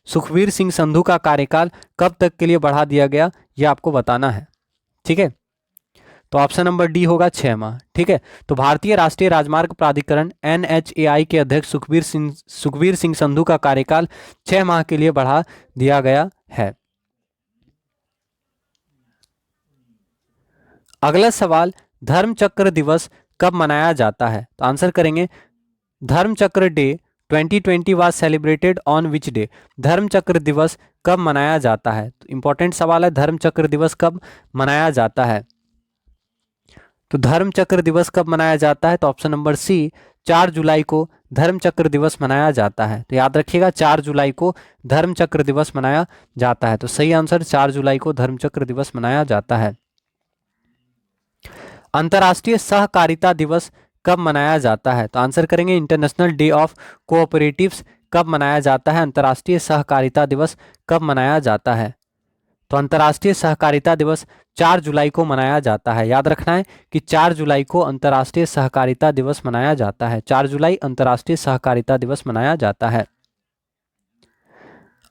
सुखबीर सिंह संधू का कार्यकाल कब तक के लिए बढ़ा दिया गया, यह आपको बताना है। ठीक है, तो ऑप्शन नंबर डी होगा 6 माह। ठीक है, तो भारतीय राष्ट्रीय राजमार्ग प्राधिकरण NHAI के अध्यक्ष सुखबीर सिंह संधू का कार्यकाल 6 माह के लिए बढ़ा दिया गया है। अगला सवाल, धर्मचक्र दिवस कब मनाया जाता है? तो आंसर करेंगे, Dharmachakra day 2020 was celebrated on which day? Dharmachakra दिवस कब मनाया जाता है? तो इंपॉर्टेंट सवाल है, धर्मचक्र दिवस कब मनाया जाता है? तो धर्मचक्र दिवस कब मनाया जाता है? तो ऑप्शन नंबर सी, 4 जुलाई को धर्मचक्र दिवस मनाया जाता है। तो याद रखिएगा, 4 जुलाई को धर्मचक्र दिवस मनाया जाता है। तो सही आंसर 4 जुलाई को धर्मचक्र दिवस मनाया जाता है। अंतर्राष्ट्रीय सहकारिता दिवस कब मनाया जाता है? तो आंसर करेंगे, इंटरनेशनल डे ऑफ कोऑपरेटिव्स कब मनाया जाता है? अंतर्राष्ट्रीय सहकारिता दिवस कब मनाया जाता है? तो अंतर्राष्ट्रीय सहकारिता दिवस 4 जुलाई को मनाया जाता है। याद रखना है कि 4 जुलाई को अंतर्राष्ट्रीय सहकारिता दिवस मनाया जाता है। 4 जुलाई अंतर्राष्ट्रीय सहकारिता दिवस मनाया जाता है।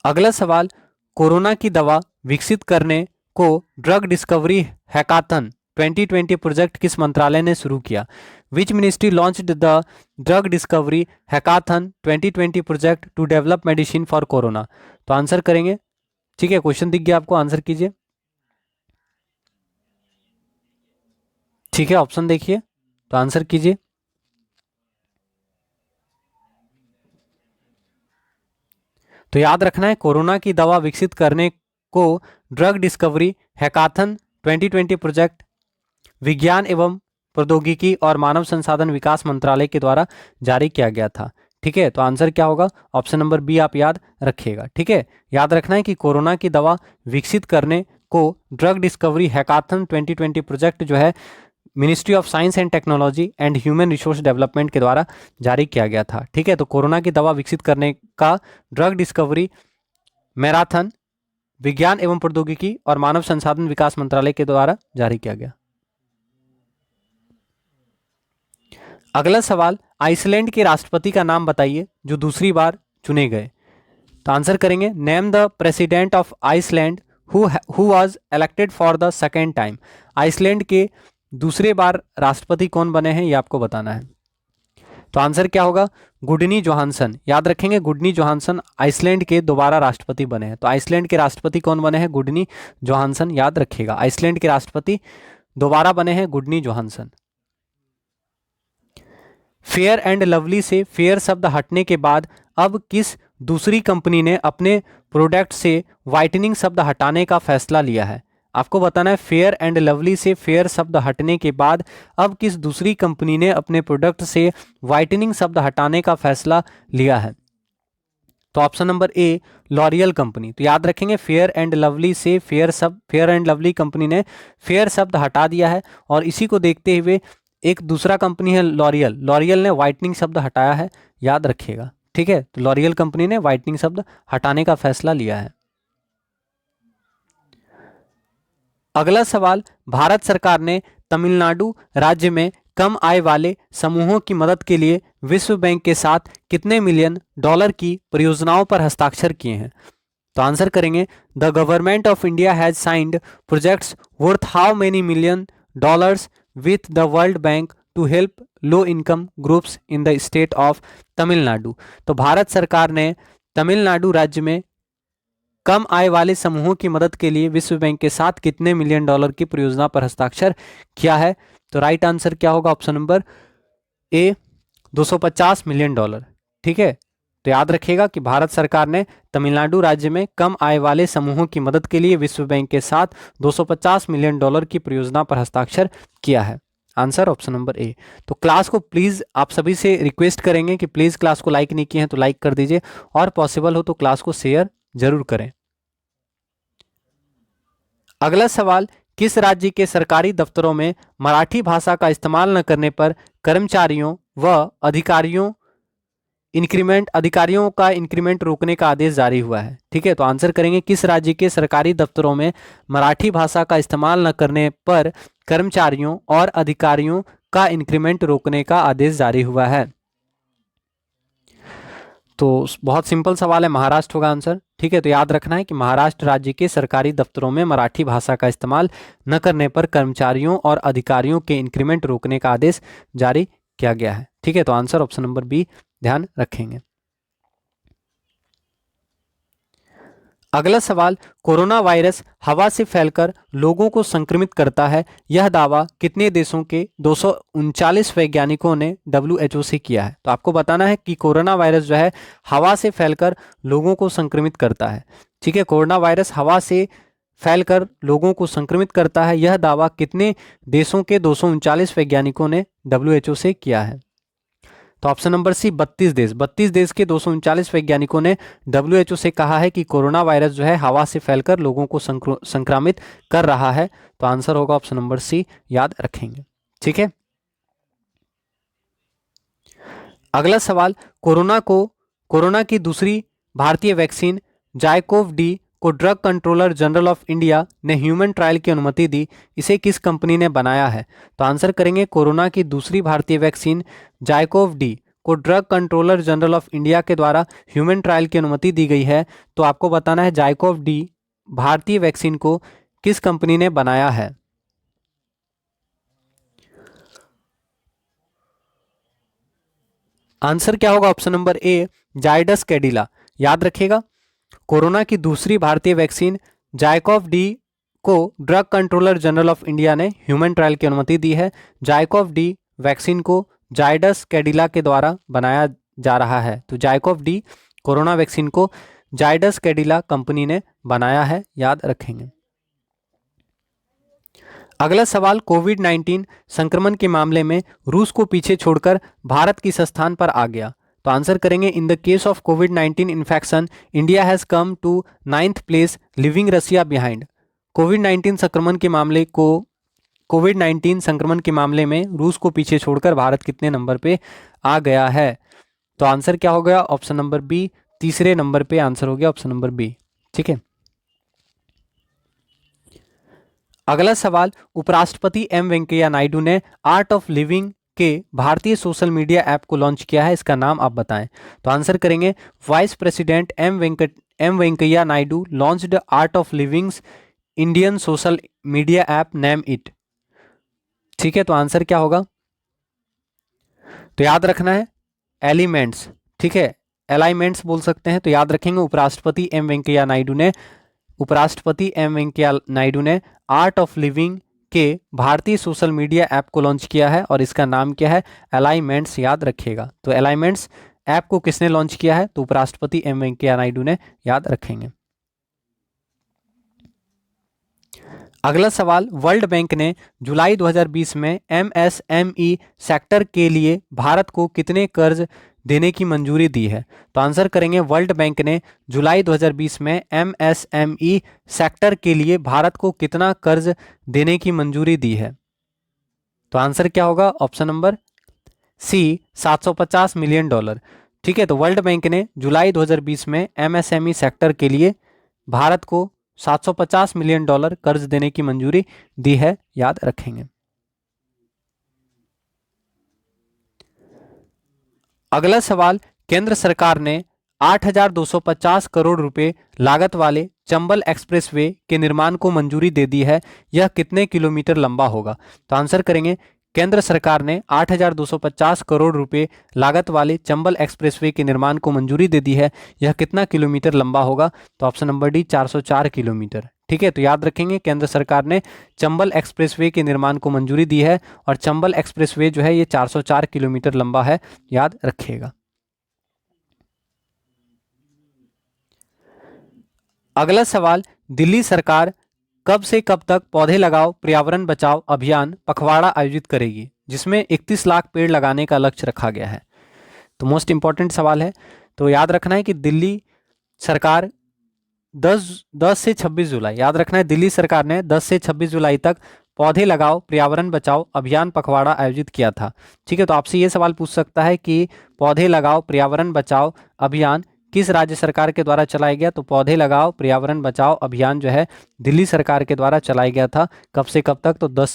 अगला सवाल, कोरोना की दवा विकसित करने को ड्रग डिस्कवरी हैकाथन 2020 प्रोजेक्ट किस मंत्रालय ने शुरू किया? Which ministry launched the drug discovery hackathon 2020 project to develop medicine for corona? तो आंसर करेंगे, ठीक है, क्वेश्चन दिख गया आपको, आंसर कीजिए। ठीक है, ऑप्शन देखिए, तो आंसर कीजिए। तो याद रखना है, कोरोना की दवा विकसित करने को ड्रग डिस्कवरी हैकाथन 2020 प्रोजेक्ट विज्ञान एवं प्रौद्योगिकी और मानव संसाधन विकास मंत्रालय के द्वारा जारी किया गया था। ठीक है, तो आंसर क्या होगा? ऑप्शन नंबर बी आप याद रखिएगा। ठीक है, याद रखना है कि कोरोना की दवा विकसित करने को ड्रग डिस्कवरी हैकाथन 2020 प्रोजेक्ट जो है ministry of science and technology and human resource development के द्वारा जारी किया गया था। ठीक है, तो कोरोना की दवा विकसित करने का ड्रग डिस्कवरी मैराथन विज्ञान एवं प्रौद्योगिकी और मानव संसाधन विकास मंत्रालय के द्वारा जारी किया गया। अगला सवाल, आइसलैंड के राष्ट्रपति का नाम बताइए जो दूसरी बार चुने गए। तो आंसर करेंगे, name the president of Iceland who was elected for the second time. Iceland के दूसरे बार राष्ट्रपति कौन बने हैं, ये आपको बताना है। तो आंसर क्या होगा? गुडनी जोहानसन। याद रखेंगे, गुडनी जोहानसन आइसलैंड के दोबारा राष्ट्रपति बने हैं। तो आइसलैंड के राष्ट्रपति कौन बने हैं? गुडनी जोहानसन। याद रखिएगा, आइसलैंड के राष्ट्रपति दोबारा बने हैं गुडनी जोहानसन। फेयर एंड लवली से फेयर शब्द हटने के बाद अब किस दूसरी कंपनी ने अपने प्रोडक्ट से व्हाइटनिंग शब्द हटाने का फैसला लिया है? आपको बताना है, फेयर एंड लवली से फेयर शब्द हटने के बाद अब किस दूसरी कंपनी ने अपने प्रोडक्ट से व्हाइटनिंग शब्द हटाने का फैसला लिया है? तो ऑप्शन नंबर ए, लॉरियल कंपनी। तो याद रखेंगे, फेयर एंड लवली से फेयर एंड लवली कंपनी ने फेयर शब्द हटा दिया है, और इसी को देखते हुए एक दूसरा कंपनी है लॉरियल, लॉरियल ने व्हाइटनिंग शब्द हटाया है। याद रखिएगा, ठीक है, तो लॉरियल कंपनी ने व्हाइटनिंग शब्द हटाने का फैसला लिया है। अगला सवाल, भारत सरकार ने तमिलनाडु राज्य में कम आय वाले समूहों की मदद के लिए विश्व बैंक के साथ कितने मिलियन डॉलर की परियोजनाओं पर हस्ताक्षर किए हैं? तो आंसर करेंगे, the government of India has signed projects worth how many million dollars with the world bank to help low income groups in the state of Tamil Nadu. तो भारत सरकार ने तमिलनाडु राज्य में कम आय वाले समूहों की मदद के लिए विश्व बैंक के साथ कितने मिलियन डॉलर की परियोजना पर हस्ताक्षर किया है? तो राइट आंसर क्या होगा? ऑप्शन नंबर ए, 250 मिलियन डॉलर। ठीक है, तो याद रखिएगा कि भारत सरकार ने तमिलनाडु राज्य में कम आय वाले समूहों की मदद के लिए विश्व बैंक के साथ 250 मिलियन डॉलर की परियोजना पर हस्ताक्षर किया है। आंसर ऑप्शन नंबर ए। तो क्लास को प्लीज़ आप सभी से रिक्वेस्ट करेंगे कि प्लीज़ क्लास को लाइक नहीं किए हैं तो लाइक कर दीजिए, और पॉसिबल हो तो क्लास को शेयर जरूर करें। अगला सवाल, किस राज्य के सरकारी दफ्तरों में मराठी भाषा का इस्तेमाल न करने पर कर्मचारियों व अधिकारियों का इंक्रीमेंट रोकने का आदेश जारी हुआ है? ठीक है, तो आंसर करेंगे, किस राज्य के सरकारी दफ्तरों में मराठी भाषा का इस्तेमाल न करने पर कर्मचारियों और अधिकारियों का इंक्रीमेंट रोकने का आदेश जारी हुआ है? तो बहुत सिंपल सवाल है, महाराष्ट्र होगा आंसर। ठीक है, तो याद रखना है कि महाराष्ट्र राज्य के सरकारी दफ्तरों में मराठी भाषा का इस्तेमाल न करने पर कर्मचारियों और अधिकारियों के इंक्रीमेंट रोकने का आदेश जारी किया गया है। ठीक है, तो आंसर ऑप्शन नंबर बी ध्यान रखेंगे। अगला सवाल, कोरोना वायरस हवा से फैलकर लोगों को संक्रमित करता है, यह दावा कितने देशों के 239 वैज्ञानिकों ने WHO से किया है? तो आपको बताना है कि कोरोना वायरस जो है हवा से फैलकर लोगों को संक्रमित करता है। ठीक है, कोरोना वायरस हवा से फैलकर लोगों को संक्रमित करता है, यह दावा कितने देशों के 239 वैज्ञानिकों ने WHO से किया है? तो ऑप्शन नंबर सी, 32 देश के 239 वैज्ञानिकों ने WHO से कहा है कि कोरोना वायरस जो है हवा से फैलकर लोगों को संक्रमित कर रहा है। तो आंसर होगा ऑप्शन नंबर सी, याद रखेंगे। ठीक है, अगला सवाल, कोरोना की दूसरी भारतीय वैक्सीन जायकोव डी को drug controller general of India ने ह्यूमन ट्रायल की अनुमति दी, इसे किस कंपनी ने बनाया है? तो आंसर करेंगे, कोरोना की दूसरी भारतीय वैक्सीन जायकोव डी को drug controller general of India के द्वारा ह्यूमन ट्रायल की अनुमति दी गई है। तो आपको बताना है जायकोव डी भारतीय वैक्सीन को किस कंपनी ने बनाया है? आंसर क्या होगा ऑप्शन नंबर ए जायडस कैडिला। याद रखिएगा, कोरोना की दूसरी भारतीय वैक्सीन जायकोव डी को drug controller general of India ने ह्यूमन ट्रायल की अनुमति दी है। जायकोव डी वैक्सीन को जायडस कैडिला के द्वारा बनाया जा रहा है। तो जायकोव डी कोरोना वैक्सीन को जायडस कैडिला कंपनी ने बनाया है, याद रखेंगे। अगला सवाल, कोविड 19 संक्रमण के मामले में रूस को पीछे छोड़कर भारत किस स्थान पर आ गया? तो आंसर करेंगे, in the case of covid 19 infection India has come to 9th place leaving Russia behind. Covid 19 संक्रमण के मामले में रूस को पीछे छोड़कर भारत कितने नंबर पे आ गया है? तो आंसर क्या हो गया ऑप्शन नंबर बी, तीसरे नंबर पे आंसर हो गया ऑप्शन नंबर बी। ठीक है। अगला सवाल, उपराष्ट्रपति एम वेंकैया नायडू ने आर्ट ऑफ लिविंग के भारतीय सोशल मीडिया ऐप को लॉन्च किया है, इसका नाम आप बताएं। तो आंसर करेंगे, vice president M Venkaiah Naidu launched art of living's Indian social media app name it. ठीक है, तो आंसर क्या होगा? तो याद रखना है एलिमेंट्स। ठीक है, अलाइनमेंट्स बोल सकते हैं। तो याद रखेंगे, उपराष्ट्रपति एम वेंकैया नायडू ने आर्ट ऑफ लिविंग के भारतीय सोशल मीडिया ऐप को लॉन्च किया है और इसका नाम क्या है? अलाइनमेंट्स, याद रखिएगा। तो अलाइनमेंट्स ऐप को किसने लॉन्च किया है? तो उपराष्ट्रपति एम वेंकैया नायडू ने, याद रखेंगे। अगला सवाल, वर्ल्ड बैंक ने जुलाई 2020 में एमएसएमई सेक्टर के लिए भारत को कितने कर्ज देने की मंजूरी दी है? तो आंसर करेंगे, वर्ल्ड बैंक ने जुलाई 2020 में एमएसएमई सेक्टर के लिए भारत को कितना कर्ज देने की मंजूरी दी है? तो आंसर क्या होगा ऑप्शन नंबर सी, $750 मिलियन। ठीक है, तो वर्ल्ड बैंक ने जुलाई 2020 में एमएसएमई सेक्टर के लिए भारत को $750 मिलियन कर्ज देने की मंजूरी दी है, याद रखेंगे। अगला सवाल, केंद्र सरकार ने 8,250 करोड़ रुपए लागत वाले चंबल एक्सप्रेसवे के निर्माण को मंजूरी दे दी है, यह कितने किलोमीटर लंबा होगा? तो आंसर करेंगे, केंद्र सरकार ने 8,250 करोड़ रुपए लागत वाले चंबल एक्सप्रेसवे के निर्माण को मंजूरी दे दी है, यह कितना किलोमीटर लंबा होगा? तो ऑप्शन नंबर डी, 404 किलोमीटर। ठीक है, तो याद रखेंगे, केंद्र सरकार ने चंबल एक्सप्रेसवे के निर्माण को मंजूरी दी है और चंबल एक्सप्रेसवे जो है ये 404 किलोमीटर लंबा है, याद रखिएगा। अगला सवाल, दिल्ली सरकार कब से कब तक पौधे लगाओ पर्यावरण बचाओ अभियान पखवाड़ा आयोजित करेगी, जिसमें 31 लाख पेड़ लगाने का लक्ष्य रखा गया है? तो मोस्ट इंपॉर्टेंट सवाल है। तो याद रखना है कि दिल्ली सरकार 10 से 26 जुलाई, याद रखना है, दिल्ली सरकार ने 10 से 26 जुलाई तक पौधे लगाओ पर्यावरण बचाओ अभियान पखवाड़ा आयोजित किया था। ठीक है, तो आपसे ये सवाल पूछ सकता है कि पौधे लगाओ पर्यावरण बचाओ अभियान किस राज्य सरकार के द्वारा चलाया गया? तो पौधे लगाओ पर्यावरण बचाओ अभियान जो है दिल्ली सरकार के द्वारा चलाया गया था। कब से कब तक? तो 10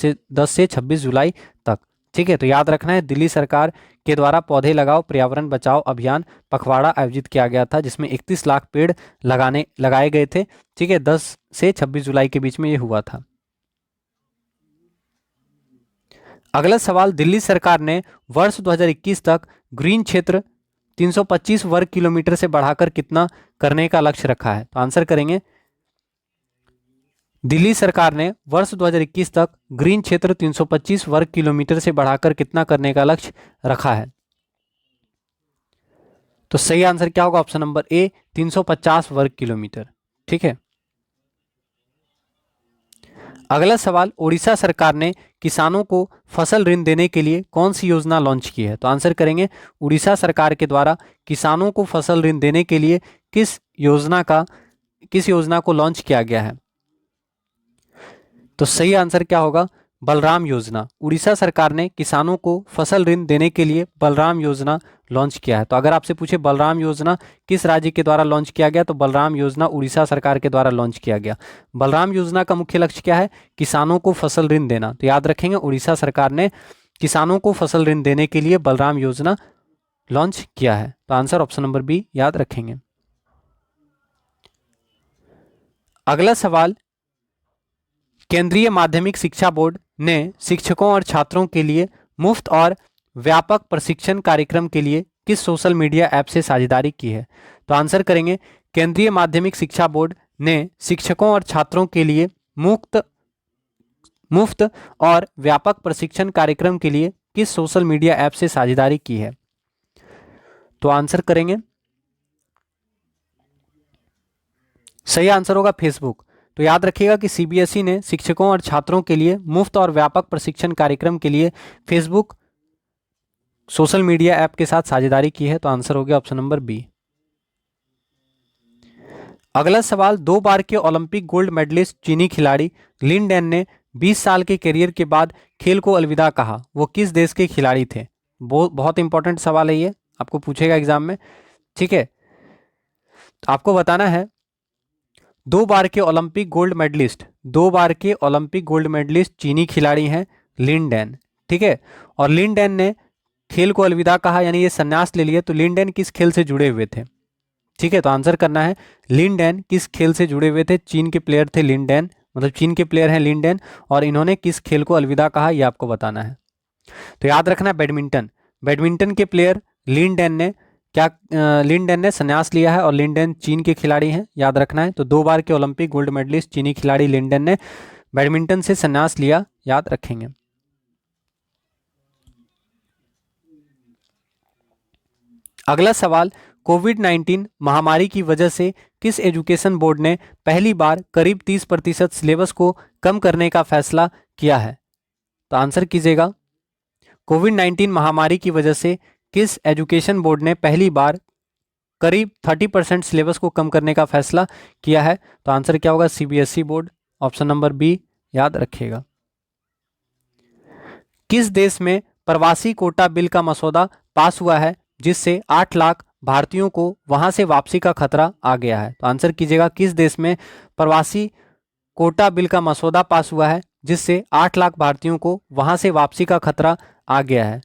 से 26 जुलाई तक। ठीक है, तो याद रखना है, दिल्ली सरकार के द्वारा पौधे लगाओ पर्यावरण बचाओ अभियान पखवाड़ा आयोजित किया गया था, जिसमें 31 लाख पेड़ लगाए गए थे। ठीक है, 10 से 26 जुलाई के बीच में ये हुआ था। अगला सवाल, दिल्ली सरकार ने वर्ष 2021 तक ग्रीन क्षेत्र 325 वर्ग किलोमीटर से बढ़ाकर कितना करने का लक्ष्य रखा है? तो आंसर करेंगे, दिल्ली सरकार ने वर्ष 2021 तक ग्रीन क्षेत्र 325 वर्ग किलोमीटर से बढ़ाकर कितना करने का लक्ष्य रखा है? तो सही आंसर क्या होगा ऑप्शन नंबर ए, 350 वर्ग किलोमीटर। ठीक है। अगला सवाल, उड़ीसा सरकार ने किसानों को फसल ऋण देने के लिए कौन सी योजना लॉन्च की है? तो आंसर करेंगे, उड़ीसा सरकार के द्वारा किसानों को फसल ऋण देने के लिए किस योजना को लॉन्च किया गया है? तो सही आंसर क्या होगा? बलराम योजना। उड़ीसा सरकार ने किसानों को फसल ऋण देने के लिए बलराम योजना लॉन्च किया है। तो अगर आपसे पूछे बलराम योजना किस राज्य के द्वारा लॉन्च किया गया, तो बलराम योजना उड़ीसा सरकार के द्वारा लॉन्च किया गया। बलराम योजना का मुख्य लक्ष्य क्या है? किसानों को फसल ऋण देना। तो याद रखेंगे, उड़ीसा सरकार ने किसानों को फसल ऋण देने के लिए बलराम योजना लॉन्च किया है। तो आंसर ऑप्शन नंबर बी, याद रखेंगे। अगला सवाल, केंद्रीय माध्यमिक शिक्षा बोर्ड ने शिक्षकों और छात्रों के लिए मुफ्त और व्यापक प्रशिक्षण कार्यक्रम के लिए किस सोशल मीडिया ऐप से साझेदारी की है? तो आंसर करेंगे केंद्रीय माध्यमिक शिक्षा बोर्ड ने शिक्षकों और छात्रों के लिए मुफ्त और व्यापक प्रशिक्षण कार्यक्रम के लिए किस सोशल मीडिया ऐप से साझेदारी की है? तो आंसर करेंगे, सही आंसर होगा फेसबुक। तो याद रखिएगा कि सीबीएसई ने शिक्षकों और छात्रों के लिए मुफ्त और व्यापक प्रशिक्षण कार्यक्रम के लिए फेसबुक सोशल मीडिया ऐप के साथ साझेदारी की है। तो आंसर हो गया ऑप्शन नंबर बी। अगला सवाल, 2 बार के ओलंपिक गोल्ड मेडलिस्ट चीनी खिलाड़ी लिन डैन ने 20 साल के करियर के बाद खेल को अलविदा कहा, वो किस देश के खिलाड़ी थे? बहुत इंपॉर्टेंट सवाल है ये, आपको पूछेगा एग्जाम में। ठीक है, तो आपको बताना है 2 बार के ओलंपिक गोल्ड मेडलिस्ट चीनी खिलाड़ी हैं लिन डैन। ठीक है, और लिन डैन ने खेल को अलविदा कहा यानी ये संन्यास ले लिए। तो लिन डैन किस खेल से जुड़े हुए थे? ठीक है, तो आंसर करना है लिन डैन किस खेल से जुड़े हुए थे? चीन के प्लेयर थे लिन डैन, मतलब चीन के प्लेयर हैं लिन डैन, और इन्होंने किस खेल को अलविदा कहा ये आपको बताना है। तो याद रखना बैडमिंटन के प्लेयर लिन डैन ने संन्यास लिया है और लिन डैन चीन के खिलाड़ी हैं, याद रखना है। तो 2 बार के ओलंपिक गोल्ड मेडलिस्ट चीनी खिलाड़ी लिन डैन ने बैडमिंटन से संन्यास लिया, याद रखेंगे। अगला सवाल, कोविड-19 महामारी की वजह से किस एजुकेशन बोर्ड ने पहली बार करीब 30% सिलेबस को कम करने का फैसला किया है? तो आंसर कीजिएगा, कोविड-19 महामारी की वजह से किस एजुकेशन बोर्ड ने पहली बार करीब 30% सिलेबस को कम करने का फैसला किया है? तो आंसर क्या होगा? CBSE board, option number B, याद रखिएगा। किस देश में प्रवासी कोटा बिल का मसौदा पास हुआ है जिससे 8 लाख भारतीयों को वहां से वापसी का खतरा आ गया है? तो आंसर कीजिएगा, किस देश में प्रवासी कोटा बिल का मसौदा पास हुआ है जिससे 8 लाख भारतीयों को वहां से वापसी का खतरा आ गया है?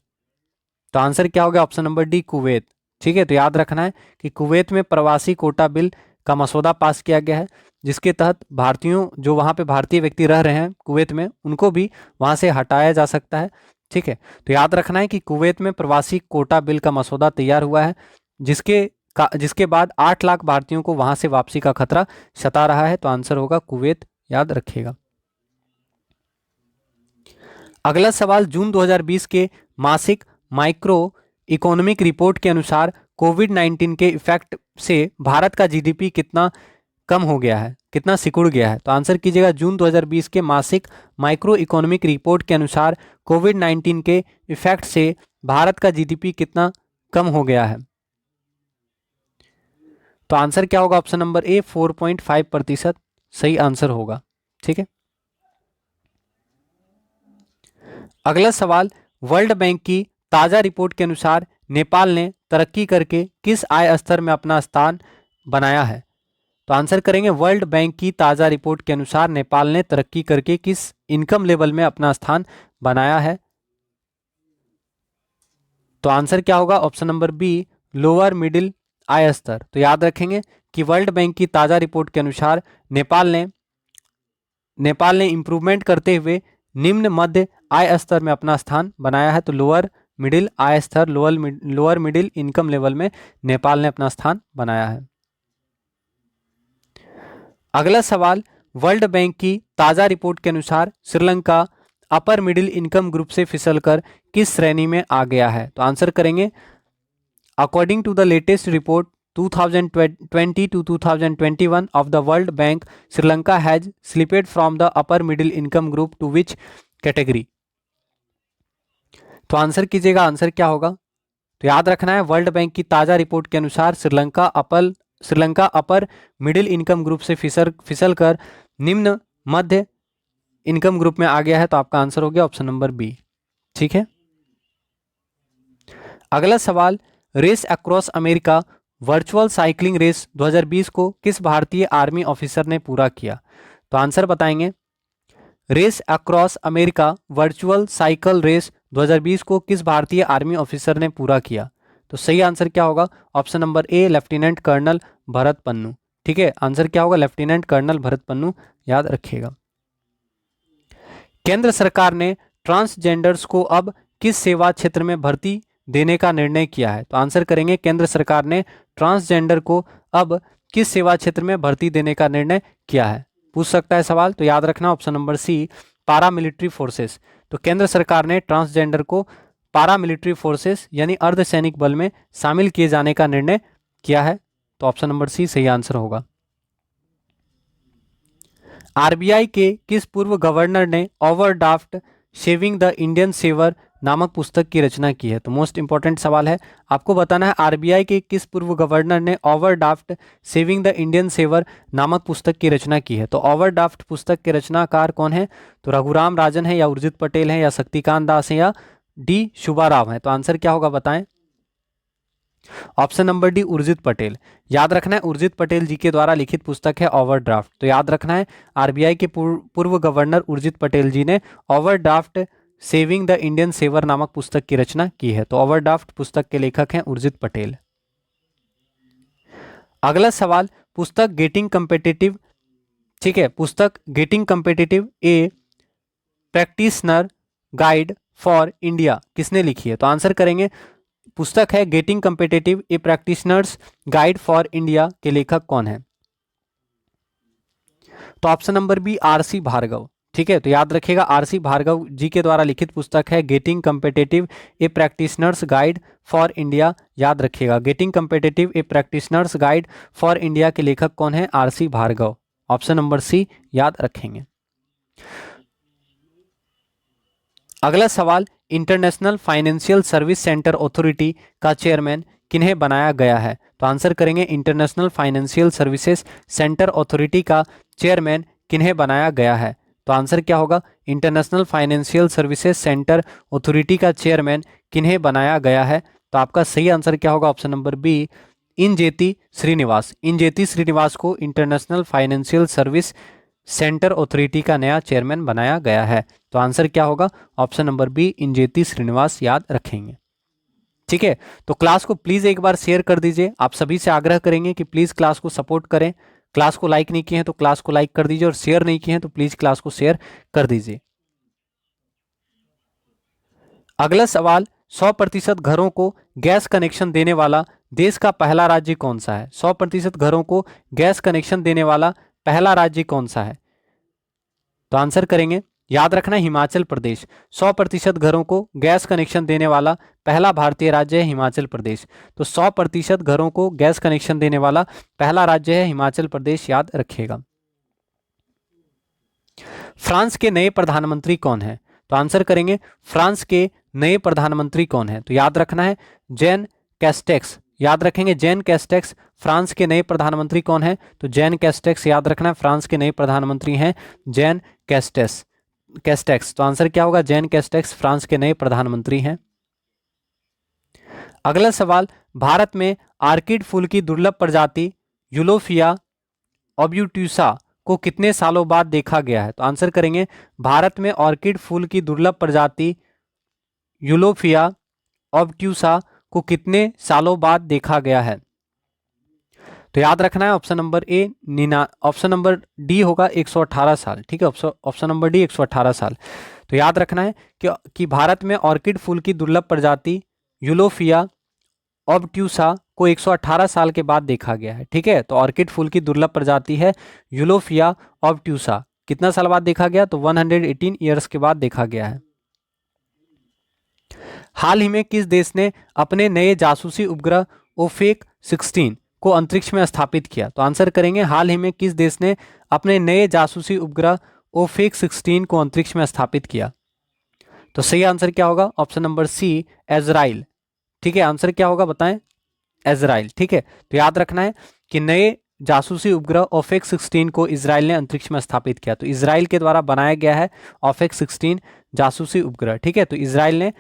तो आंसर क्या हो गया? Option number D, Kuwait. ठीक है, तो याद रखना है कि कुवैत में प्रवासी कोटा बिल का मसौदा पास किया गया है जिसके तहत भारतीयों, जो वहां पे भारतीय व्यक्ति रह रहे हैं कुवैत में, उनको भी वहां से हटाया जा सकता है। ठीक है, तो याद रखना है कि कुवैत में प्रवासी कोटा बिल का मसौदा तैयार हुआ है जिसके बाद 8 लाख भारतीयों को वहां से वापसी का खतरा सता रहा है। तो आंसर होगा कुवैत, याद रखिएगा। अगला सवाल, जून 2020 के मासिक माइक्रो इकोनॉमिक रिपोर्ट के अनुसार कोविड-19 के इफेक्ट से भारत का जीडीपी कितना कम हो गया है, कितना सिकुड़ गया है? तो आंसर कीजिएगा, जून 2020 के मासिक माइक्रो इकोनॉमिक रिपोर्ट के अनुसार कोविड-19 के इफेक्ट से भारत का जीडीपी कितना कम हो गया है? तो आंसर क्या होगा? ऑप्शन नंबर ए, 4.5% सही आंसर होगा। ठीक है, अगला सवाल, वर्ल्ड बैंक की ताजा रिपोर्ट के अनुसार नेपाल ने तरक्की करके किस आय स्तर में अपना स्थान बनाया है? तो आंसर करेंगे, वर्ल्ड बैंक की ताजा रिपोर्ट के अनुसार नेपाल ने तरक्की करके किस इनकम लेवल में अपना स्थान बनाया है? तो आंसर क्या होगा? Option number B, lower middle आय स्तर। तो याद रखेंगे कि वर्ल्ड बैंक की ताजा रिपोर्ट के अनुसार नेपाल ने इंप्रूवमेंट करते हुए निम्न मध्य आय स्तर में अपना स्थान बनाया है। तो लोअर मिडिल आय स्तर, लोअर मिडिल इनकम लेवल में नेपाल ने अपना स्थान बनाया है। अगला सवाल, वर्ल्ड बैंक की ताजा रिपोर्ट के अनुसार Sri Lanka upper middle income group से फिसलकर किस श्रेणी में आ गया है? तो आंसर करेंगे, according to the latest report 2020 to 2021 of the World Bank, Sri has slipped from the upper middle income group to which category? तो आंसर कीजिएगा, आंसर क्या होगा? तो याद रखना है, वर्ल्ड बैंक की ताजा रिपोर्ट के अनुसार Sri Lanka upper middle income group से फिसल कर निम्न मध्य इनकम ग्रुप में आ गया है। तो आपका आंसर हो गया ऑप्शन नंबर बी। ठीक है, अगला सवाल, race across America virtual cycling race 2020 को किस भारतीय आर्मी ऑफिसर ने पूरा किया? तो आंसर बताएंगे, race across America virtual cycle race 2020 को किस भारतीय आर्मी ऑफिसर ने पूरा किया? तो सही आंसर क्या होगा? Option number A, lieutenant colonel Bharat Pannu. ठीक है, आंसर क्या होगा? लेफ्टिनेंट कर्नल भरत पन्नू, याद रखिएगा। केंद्र सरकार ने ट्रांसजेंडर्स को अब किस सेवा क्षेत्र में भर्ती देने का निर्णय किया है? तो आंसर करेंगे केंद्र सरकार ने ट्रांसजेंडर को अब किस सेवा क्षेत्र में भर्ती देने का निर्णय किया है? पूछ सकता है सवाल, तो याद रखना option number C, paramilitary forces. तो केंद्र सरकार ने ट्रांसजेंडर को पारामिलिट्री फोर्सेस यानी अर्धसैनिक बल में शामिल किए जाने का निर्णय किया है। तो ऑप्शन नंबर सी सही आंसर होगा। आरबीआई के किस पूर्व गवर्नर ने overdraft saving the Indian saver नामक पुस्तक की रचना की है? तो मोस्ट इंपॉर्टेंट सवाल है, आपको बताना है आरबीआई के किस पूर्व गवर्नर ने overdraft saving the Indian saver नामक पुस्तक की रचना की है? तो ओवरड्राफ्ट पुस्तक के रचनाकार कौन है? तो रघुराम राजन है, या उर्जित पटेल है, या शक्तिकांत दास है, या डी शुभाराव है? तो आंसर क्या होगा बताएं। Option number D Urjit Patel. याद रखना है उर्जित पटेल जी के द्वारा लिखित पुस्तक है ओवरड्राफ्ट। तो याद रखना है आरबीआई के पूर्व गवर्नर उर्जित पटेल जी ने overdraft saving the Indian saver नामक पुस्तक की रचना की है। तो ओवरड्राफ्ट पुस्तक के लेखक हैं उर्जित पटेल। अगला सवाल, पुस्तक गेटिंग कम्पिटिटिव, ठीक है, पुस्तक getting competitive a practitioner guide for India किसने लिखी है? तो आंसर करेंगे पुस्तक है getting competitive a practitioner's guide for India के लेखक कौन है? तो option number B R C Bhargava. ठीक है, तो याद रखिएगा आरसी भार्गव जी के द्वारा लिखित पुस्तक है getting competitive a practitioner's guide for India. याद रखिएगा getting competitive a practitioner's guide for India के लेखक कौन है? R C Bhargava. Option number C याद रखेंगे। अगला सवाल, international financial service centre authority का चेयरमैन किन्हें बनाया गया है? तो आंसर करेंगे international financial services centre authority का चेयरमैन किन्हें बनाया गया है? तो आंसर क्या होगा? International financial services centre authority का चेयरमैन किन्हें बनाया गया है? तो आपका सही आंसर क्या होगा? Option number B Injeti Srinivas. Injeti Srinivas को international financial service centre authority का नया चेयरमैन बनाया गया है। तो आंसर क्या होगा? Option number B Injeti Srinivas याद रखेंगे। ठीक है, तो क्लास को प्लीज एक बार शेयर कर दीजिए। आप सभी से आग्रह करेंगे कि प्लीज क्लास को सपोर्ट करें। क्लास को लाइक नहीं किए हैं तो क्लास को लाइक कर दीजिए, और शेयर नहीं किए हैं तो प्लीज क्लास को शेयर कर दीजिए। अगला सवाल, 100% घरों को गैस कनेक्शन देने वाला देश का पहला राज्य कौन सा है? 100% घरों को गैस कनेक्शन देने वाला पहला राज्य कौन सा है? तो आंसर करेंगे, याद रखना हिमाचल प्रदेश। 100% घरों को गैस कनेक्शन देने वाला पहला भारतीय राज्य है हिमाचल प्रदेश। तो 100% घरों को गैस कनेक्शन देने वाला पहला राज्य है हिमाचल प्रदेश, याद रखिएगा। फ्रांस के नए प्रधानमंत्री कौन है? तो आंसर करेंगे फ्रांस के नए प्रधानमंत्री कौन है? तो याद रखना है जैन कैस्टेक्स। याद रखेंगे जैन कैस्टेक्स फ्रांस के नए प्रधानमंत्री कौन है? तो जैन कैस्टेक्स याद रखना है फ्रांस के नए प्रधानमंत्री हैं जैन कैस्टेक्स। तो आंसर क्या होगा? जैन कैस्टेक्स फ्रांस के नए प्रधानमंत्री हैं। अगला सवाल, भारत में आर्किड फूल की दुर्लभ प्रजाति यूलोफिया ऑब्यूट्यूसा को कितने सालों बाद देखा गया है? तो आंसर करेंगे भारत में ऑर्किड फूल की दुर्लभ प्रजाति यूलोफिया ऑब्ट्यूसा को कितने सालों बाद देखा गया है? तो याद रखना है option number A option number D होगा 118 साल। ठीक है, ऑप्शन नंबर डी 118 साल। तो याद रखना है कि भारत में ऑर्किड फूल की दुर्लभ प्रजाति यूलोफिया ऑब्ट्यूसा को 118 साल के बाद देखा गया है। ठीक है, तो ऑर्किड फूल की दुर्लभ प्रजाति है यूलोफिया ऑब्ट्यूसा। कितना साल बाद देखा गया? तो 118 ईयर्स के बाद देखा गया है। हाल ही में किस देश ने अपने नए जासूसी उपग्रह ओफेक 16 को अंतरिक्ष में स्थापित किया? तो आंसर करेंगे हाल ही में किस देश ने अपने नए जासूसी उपग्रह ओफेक 16 को अंतरिक्ष में स्थापित किया? तो सही आंसर क्या होगा? Option number C Israel. ठीक है, आंसर क्या होगा बताएं? इजराइल। ठीक है, तो याद रखना है कि नए जासूसी उपग्रह ओफेक 16 को इजराइल ने अंतरिक्ष में स्थापित किया। तो इजराइल के द्वारा बनाया गया है ओफेक 16 जासूसी उपग्रह। ठीक है, तो इजराइल ने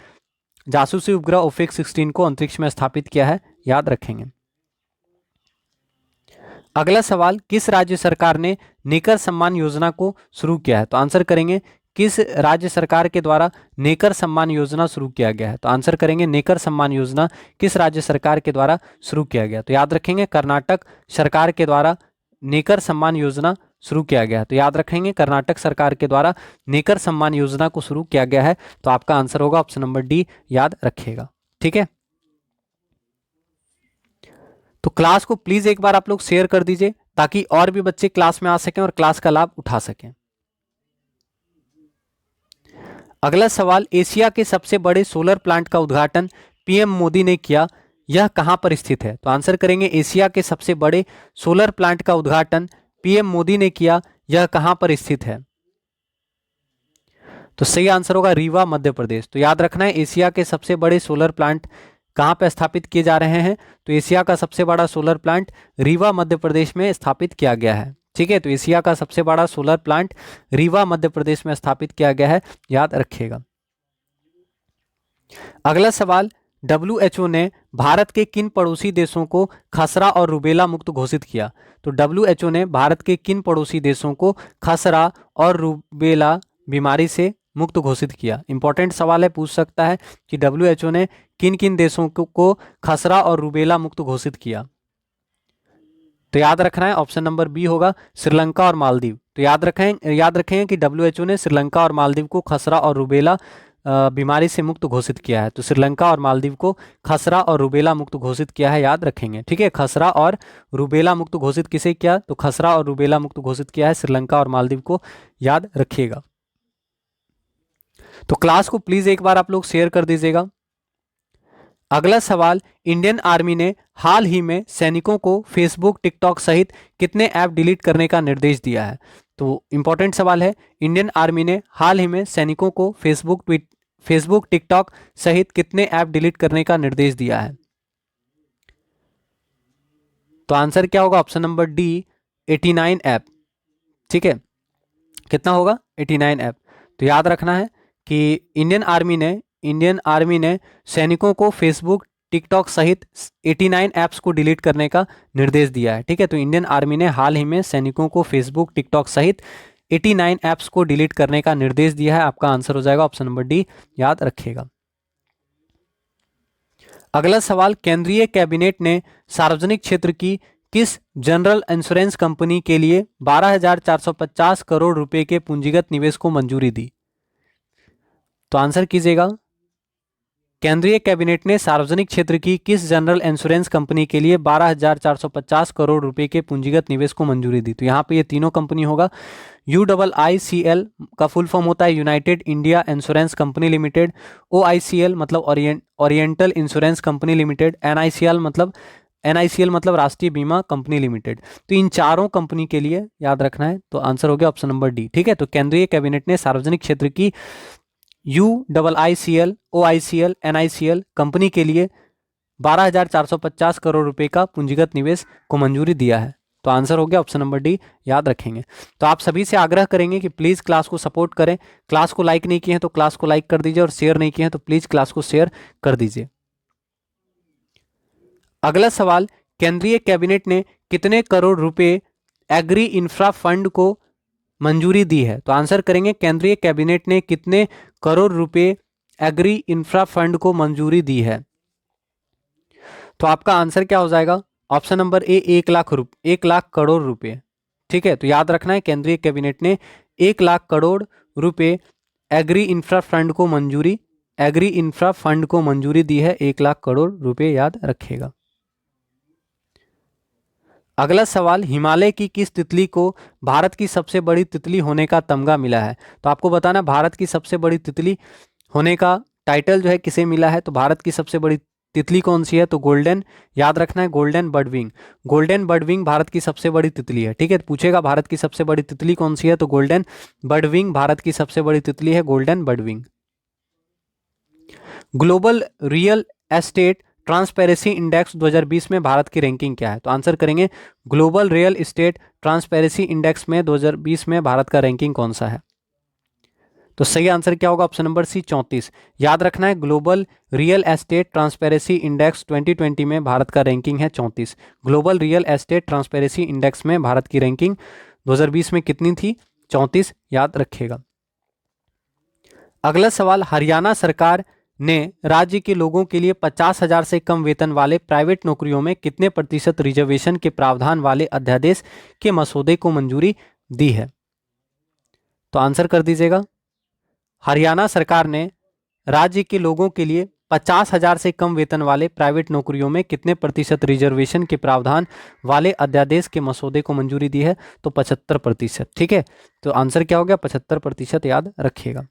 जासूसी उपग्रह ओफेक 16 को अंतरिक्ष में स्थापित किया है, याद रखेंगे। अगला सवाल, किस राज्य सरकार ने नेकर सम्मान योजना को शुरू किया है? तो आंसर करेंगे किस राज्य सरकार के द्वारा नेकर सम्मान योजना शुरू किया गया है? तो आंसर करेंगे नेकर सम्मान योजना किस राज्य सरकार के द्वारा शुरू किया गया? तो याद रखेंगे कर्नाटक सरकार के द्वारा नेकर सम्मान योजना शुरू किया गया है। तो याद रखेंगे कर्नाटक सरकार के द्वारा नेकर सम्मान योजना को शुरू किया गया है। तो आपका आंसर होगा ऑप्शन नंबर डी, याद रखिएगा। ठीक है, तो क्लास को प्लीज एक बार आप लोग शेयर कर दीजिए ताकि और भी बच्चे क्लास में आ सकें और क्लास का लाभ उठा सकें। अगला सवाल, एशिया के सबसे बड़े सोलर प्लांट का उद्घाटन पीएम मोदी ने किया, यह कहां पर स्थित है? तो आंसर करेंगे एशिया के सबसे बड़े सोलर प्लांट का उद्घाटन पीएम मोदी ने किया, यह कहां पर स्थित है? तो सही आंसर होगा रीवा, मध्य प्रदेश। तो याद रखना है एशिया के सबसे बड़े सोलर प्लांट कहां पर स्थापित किए जा रहे हैं? तो एशिया का सबसे बड़ा सोलर प्लांट रीवा, मध्य प्रदेश में स्थापित किया गया है। ठीक है, तो एशिया का सबसे बड़ा सोलर प्लांट रीवा, मध्य प्रदेश में स्थापित किया गया है, याद रखिएगा। अगला सवाल, WHO ने भारत के किन पड़ोसी देशों को खसरा और रूबेला मुक्त घोषित किया? तो WHO ने भारत के किन पड़ोसी देशों को खसरा और रूबेला बीमारी से मुक्त घोषित किया? इंपॉर्टेंट सवाल है, पूछ सकता है कि WHO ने किन किन देशों को खसरा और रूबेला मुक्त घोषित किया? तो याद रखना है ऑप्शन नंबर बी होगा श्रीलंका और मालदीव। तो याद रखें कि WHO ने श्रीलंका और मालदीव को खसरा और रूबेला बीमारी से मुक्त घोषित किया है। तो श्रीलंका और मालदीव को खसरा और रूबेला मुक्त घोषित किया है, याद रखेंगे। ठीक है, खसरा और रूबेला मुक्त घोषित किसे किया? तो खसरा और रूबेला मुक्त घोषित किया है श्रीलंका और मालदीव को, याद रखिएगा। तो क्लास को प्लीज एक बार आप लोग शेयर कर दीजिएगा। अगला सवाल, इंडियन आर्मी ने हाल ही में सैनिकों को फेसबुक, टिकटॉक सहित कितने ऐप डिलीट करने का निर्देश दिया है? तो इंपॉर्टेंट सवाल है, इंडियन आर्मी ने हाल ही में सैनिकों को फेसबुक, टिकटॉक सहित कितने ऐप डिलीट करने का निर्देश दिया है? तो आंसर क्या होगा? Option number D 89 app. ठीक है, कितना होगा? 89 ऐप। तो याद रखना है कि इंडियन आर्मी ने सैनिकों को फेसबुक, टिकटॉक सहित 89 ऐप्स को डिलीट करने का निर्देश दिया है। ठीक है, तो इंडियन आर्मी ने हाल ही में सैनिकों को फेसबुक, टिकटॉक सहित 89 ऐप्स को डिलीट करने का निर्देश दिया है। आपका आंसर हो जाएगा ऑप्शन नंबर डी, याद रखिएगा। अगला सवाल, केंद्रीय कैबिनेट ने सार्वजनिक क्षेत्र की किस जनरल इंश्योरेंस कंपनी के लिए 12,450 करोड़ रुपए के पूंजीगत निवेश को मंजूरी दी? तो आंसर कीजिएगा, केंद्रीय कैबिनेट ने सार्वजनिक क्षेत्र की किस जनरल इंश्योरेंस कंपनी के लिए 12,450 करोड़ रुपए के पूंजीगत निवेश को मंजूरी दी? तो यहाँ पे ये तीनों कंपनी होगा। UIICL का फुल फॉर्म होता है United India insurance company limited, OICL मतलब oriental insurance company limited, NICL मतलब राष्ट्रीय बीमा कंपनी लिमिटेड। तो इन चारों कंपनी के लिए याद रखना है, तो आंसर हो गया ऑप्शन नंबर डी। ठीक है, तो केंद्रीय कैबिनेट ने सार्वजनिक क्षेत्र की UIICL, OICL, NICL कंपनी के लिए 12,450 करोड़ रुपए का पूंजीगत निवेश को मंजूरी दिया है। तो आंसर हो गया ऑप्शन नंबर डी, याद रखेंगे। तो आप सभी से आग्रह करेंगे कि प्लीज क्लास को सपोर्ट करें। क्लास को लाइक नहीं किए हैं तो क्लास को लाइक कर दीजिए, और शेयर नहीं किए हैं तो प्लीज क्लास को शेयर कर दीजिए। अगला सवाल, केंद्रीय कैबिनेट ने कितने करोड़ रुपए एग्री इंफ्रा फंड को मंजूरी दी है? तो आंसर करेंगे, केंद्रीय कैबिनेट ने कितने करोड़ रुपए एग्री इंफ्रा फंड को मंजूरी दी है? तो आपका आंसर क्या हो जाएगा? ऑप्शन नंबर ए 1 लाख करोड़ रुपए। ठीक है, तो याद रखना है केंद्रीय कैबिनेट ने 1 लाख करोड़ रुपए एग्री इंफ्रा फंड को मंजूरी दी है। 1 लाख करोड़ रुपए, याद रखिएगा। अगला सवाल, हिमालय की किस तितली को भारत की सबसे बड़ी तितली होने का तमगा मिला है? तो आपको बताना भारत की सबसे बड़ी तितली होने का टाइटल जो है किसे मिला है। तो भारत की सबसे बड़ी तितली कौन सी है? तो गोल्डन, याद रखना है golden birdwing. Golden birdwing Bharat की सबसे बड़ी तितली है। ठीक है, पूछेगा भारत की सबसे बड़ी तितली कौन सी है? तो गोल्डन बर्डविंग भारत की सबसे बड़ी तितली है, golden birdwing. Global real estate transparency index 2020 में भारत की रैंकिंग क्या है? तो आंसर करेंगे, global real estate transparency index में 2020 में भारत का रैंकिंग कौन सा है? तो सही आंसर क्या होगा? Option number C 34। याद रखना है global real estate transparency index 2020 में भारत का रैंकिंग है 34। Global real estate transparency index में भारत की रैंकिंग 2020 में कितनी थी? 34, याद रखिएगा। अगला सवाल, हरियाणा सरकार ने राज्य के लोगों के लिए 50,000 से कम वेतन वाले प्राइवेट नौकरियों में कितने प्रतिशत रिजर्वेशन के प्रावधान वाले अध्यादेश के मसौदे को मंजूरी दी है? तो आंसर कर दीजिएगा, हरियाणा सरकार ने राज्य के लोगों के लिए 50,000 से कम वेतन वाले प्राइवेट नौकरियों में कितने प्रतिशत रिजर्वेशन के प्रावधान वाले अध्यादेश के मसौदे को मंजूरी दी है? तो 75%। ठीक है, तो आंसर क्या हो गया? 75%, याद रखिएगा।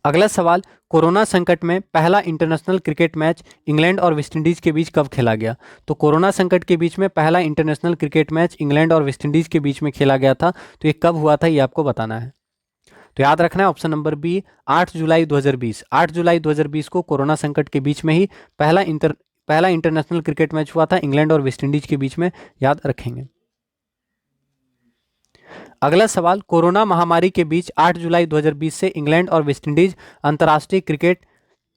अगला सवाल, कोरोना संकट में पहला इंटरनेशनल क्रिकेट मैच इंग्लैंड और वेस्टइंडीज के बीच कब खेला गया? तो कोरोना संकट के बीच में पहला इंटरनेशनल क्रिकेट मैच इंग्लैंड और वेस्टइंडीज के बीच में खेला गया था, तो ये कब हुआ था, ये आपको बताना है। तो याद रखना है ऑप्शन नंबर बी, 8 जुलाई 2020। 8 जुलाई 2020 को कोरोना संकट के बीच में ही पहला इंटरनेशनल क्रिकेट मैच हुआ था इंग्लैंड और वेस्टइंडीज के बीच में, याद रखेंगे। अगला सवाल, कोरोना महामारी के बीच 8 जुलाई 2020 से इंग्लैंड और वेस्टइंडीज अंतर्राष्ट्रीय क्रिकेट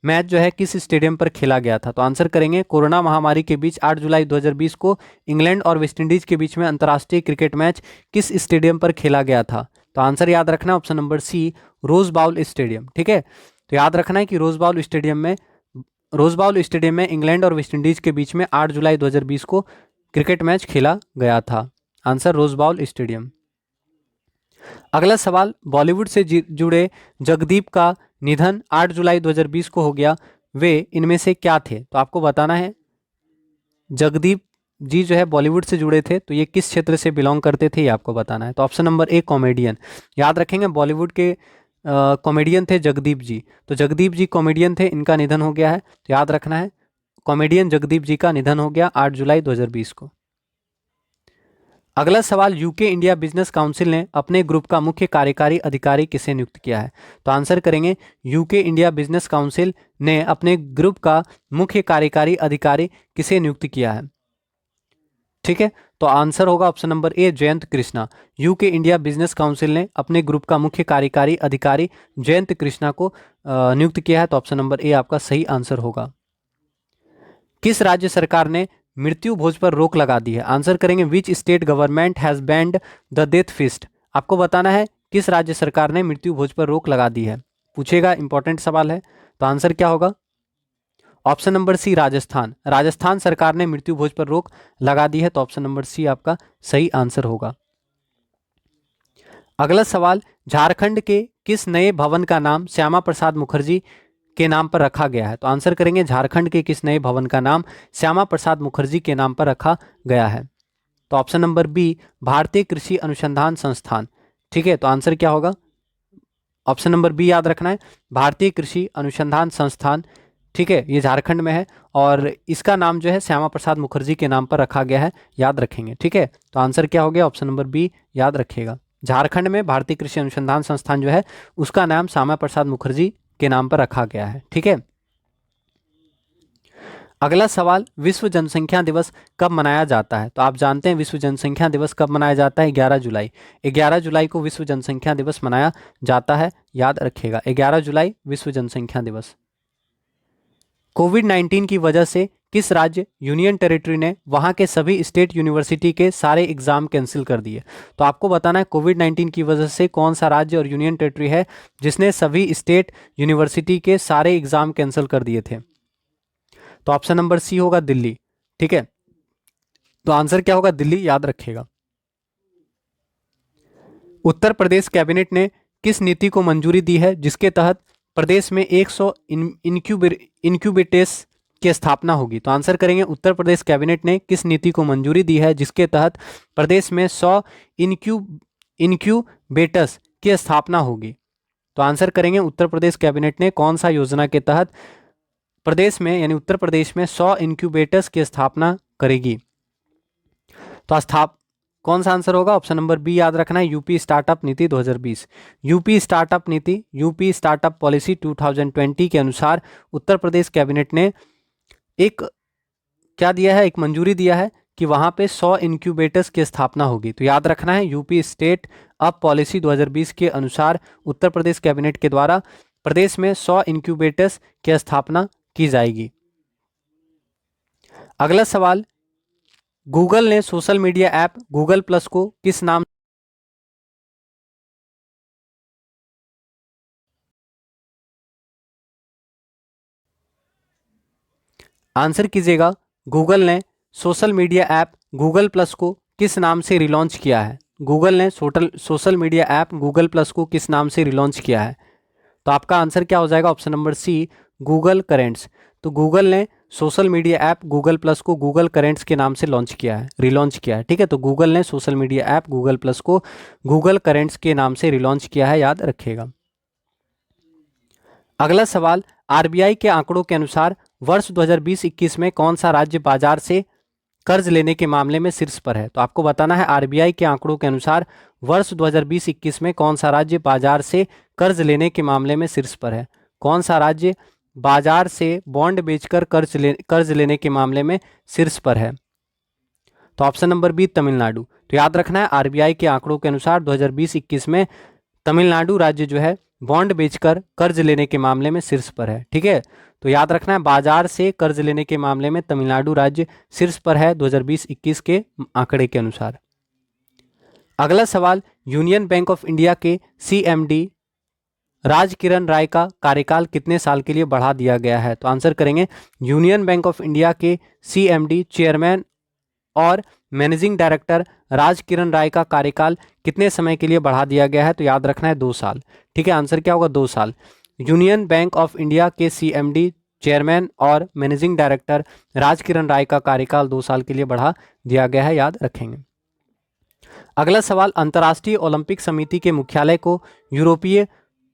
मैच जो है किस स्टेडियम पर खेला गया था? तो आंसर करेंगे, कोरोना महामारी के बीच 8 जुलाई 2020 को इंग्लैंड और वेस्टइंडीज के बीच में अंतर्राष्ट्रीय क्रिकेट मैच किस स्टेडियम पर खेला गया था? तो आंसर याद रखना option number C, rose bowl stadium. ठीक है, तो याद रखना है कि रोज बाउल स्टेडियम में इंग्लैंड और वेस्टइंडीज के बीच में 8 जुलाई 2020 को क्रिकेट मैच खेला गया था। Answer rose bowl stadium. अगला सवाल, बॉलीवुड से जुड़े जगदीप का निधन 8 जुलाई 2020 को हो गया, वे इनमें से क्या थे? तो आपको बताना है। जगदीप जी जो है बॉलीवुड से जुड़े थे, तो ये किस क्षेत्र से बिलोंग करते थे, ये आपको बताना है। तो ऑप्शन नंबर ए, कॉमेडियन। याद रखेंगे, बॉलीवुड के कॉमेडियन थे जगदीप जी, तो जगदीप जी कॉमेडियन थे, इनका निधन हो गया है, तो याद रखना है कॉमेडियन जगदीप जी का निधन हो गया 8 जुलाई 2020 को। अगला सवाल, यूके इंडिया बिजनेस काउंसिल ने अपने ग्रुप का मुख्य कार्यकारी अधिकारी किसे नियुक्त किया है? तो आंसर करेंगे, यूके इंडिया बिजनेस काउंसिल ने अपने ग्रुप का मुख्य कार्यकारी अधिकारी किसे नियुक्त किया है? ठीक है, तो आंसर होगा ऑप्शन नंबर ए, Jayant Krishna. UK India business council ने अपने ग्रुप का मुख्य कार्यकारी अधिकारी जयंत कृष्णा को नियुक्त किया है, तो ऑप्शन नंबर ए आपका सही आंसर होगा। किस राज्य सरकार ने मृत्यु भोज पर रोक लगा दी है? आंसर करेंगे, which state government has banned the death feast. आपको बताना है किस राज्य सरकार ने मृत्यु भोज पर रोक लगा दी है, पूछेगा, इंपॉर्टेंट सवाल है। तो आंसर क्या होगा? Option number C, Rajasthan. Rajasthan सरकार ने मृत्यु भोज पर रोक लगा दी है, तो ऑप्शन नंबर सी आपका सही आंसर होगा। अगला सवाल, झारखंड के किस नए भवन का नाम श्यामा प्रसाद मुखर्जी के नाम पर रखा गया है? तो आंसर करेंगे, झारखंड के किस नए भवन का नाम श्यामा प्रसाद मुखर्जी के नाम पर रखा गया है? तो ऑप्शन नंबर बी, भारतीय कृषि अनुसंधान संस्थान। ठीक है, तो आंसर क्या होगा? ऑप्शन नंबर बी याद रखना है, भारतीय कृषि अनुसंधान संस्थान। ठीक है, ये झारखंड में है और इसका नाम जो है श्यामा प्रसाद मुखर्जी के नाम पर रखा गया है, याद रखेंगे। ठीक है, तो आंसर क्या हो गया? ऑप्शन नंबर बी याद रखिएगा, झारखंड में भारतीय कृषि अनुसंधान संस्थान जो है उसका नाम श्यामा प्रसाद मुखर्जी के नाम पर रखा गया है। ठीक है, अगला सवाल, विश्व जनसंख्या दिवस कब मनाया जाता है? तो आप जानते हैं विश्व जनसंख्या दिवस कब मनाया जाता है? 11 जुलाई। 11 जुलाई को विश्व जनसंख्या दिवस मनाया जाता है, याद रखिएगा, 11 जुलाई विश्व जनसंख्या दिवस। कोविड-19 की वजह से किस राज्य यूनियन टेरिटरी ने वहां के सभी स्टेट यूनिवर्सिटी के सारे एग्जाम कैंसिल कर दिए? तो आपको बताना है कोविड-19 की वजह से कौन सा राज्य और यूनियन टेरिटरी है जिसने सभी स्टेट यूनिवर्सिटी के सारे एग्जाम कैंसिल कर दिए थे? तो ऑप्शन नंबर सी होगा, दिल्ली। ठीक है, तो आंसर क्या होगा? दिल्ली, याद रखिएगा। उत्तर प्रदेश कैबिनेट ने किस नीति को मंजूरी दी है जिसके तहत प्रदेश में 100 इनक्यूबेटर्स की स्थापना होगी? तो आंसर करेंगे, उत्तर प्रदेश कैबिनेट ने किस नीति को मंजूरी दी है जिसके तहत प्रदेश में 100 इनक्यूबेटर्स की स्थापना होगी? तो आंसर करेंगे, उत्तर प्रदेश कैबिनेट ने कौन सा योजना के तहत प्रदेश में यानी उत्तर प्रदेश में 100 इनक्यूबेटर्स की स्थापना करेगी? तो कौन सा आंसर होगा? ऑप्शन नंबर बी याद रखना है, यूपी स्टार्टअप नीति 2020। यूपी स्टार्टअप नीति, यूपी स्टार्टअप पॉलिसी 2020 के अनुसार उत्तर प्रदेश कैबिनेट ने एक क्या दिया है, एक मंजूरी दिया है कि वहां पे 100 इनक्यूबेटर्स की स्थापना होगी। तो याद रखना है, यूपी स्टेट अप पॉलिसी 2020 के अनुसार उत्तर प्रदेश कैबिनेट के द्वारा प्रदेश में 100 इनक्यूबेटर्स की स्थापना की जाएगी। अगला सवाल, गूगल ने social media app Google Plus को किस नाम आंसर कीजिएगा, गूगल ने social media app Google Plus को किस नाम से रिलॉन्च किया है? गूगल ने social media app Google Plus को किस नाम से रिलॉन्च किया है? तो आपका आंसर क्या हो जाएगा? Option number C, Google Currents. तो गूगल ने social media app Google Plus को गूगल करेंट्स के नाम से लॉन्च किया है, रिलॉन्च किया है। ठीक है, तो गूगल ने social media app Google Plus को गूगल करेंट्स के नाम से रिलॉन्च किया है, याद रखिएगा। अगला सवाल, आरबीआई के आंकड़ों के अनुसार वर्ष 2020-21 में कौन सा राज्य बाजार से कर्ज लेने के मामले में शीर्ष पर है? तो आपको बताना है आरबीआई के आंकड़ों के अनुसार वर्ष 2020-21 में कौन सा राज्य बाजार से कर्ज लेने के मामले में शीर्ष पर है। कौन सा राज्य बाजार से बॉन्ड बेचकर कर्ज लेने के मामले में शीर्ष पर है? तो ऑप्शन नंबर बी, तमिलनाडु। तो याद रखना है आरबीआई के आंकड़ों के अनुसार 2020-21 में तमिलनाडु राज्य जो है बॉन्ड बेचकर कर्ज लेने के मामले में शीर्ष पर है। ठीक है, तो याद रखना है बाजार से कर्ज लेने के मामले में तमिलनाडु राज्य शीर्ष पर है 2020-21 के आंकड़े के अनुसार। अगला सवाल, यूनियन बैंक ऑफ इंडिया के सीएमडी राजकिरण राय का कार्यकाल कितने साल के लिए बढ़ा दिया गया है? तो आंसर करेंगे यूनियन बैंक ऑफ इंडिया के सीएमडी चेयरमैन और मैनेजिंग डायरेक्टर राजकिरण राय का कार्यकाल कितने समय के लिए बढ़ा दिया गया है? तो याद रखना है 2 साल। ठीक है, आंसर क्या होगा? 2 साल। यूनियन बैंक ऑफ इंडिया के सीएमडी चेयरमैन और मैनेजिंग डायरेक्टर राजकिरण राय का कार्यकाल 2 साल के लिए बढ़ा दिया गया है, याद रखेंगे। अगला सवाल, अंतर्राष्ट्रीय ओलंपिक समिति के मुख्यालय को यूरोपीय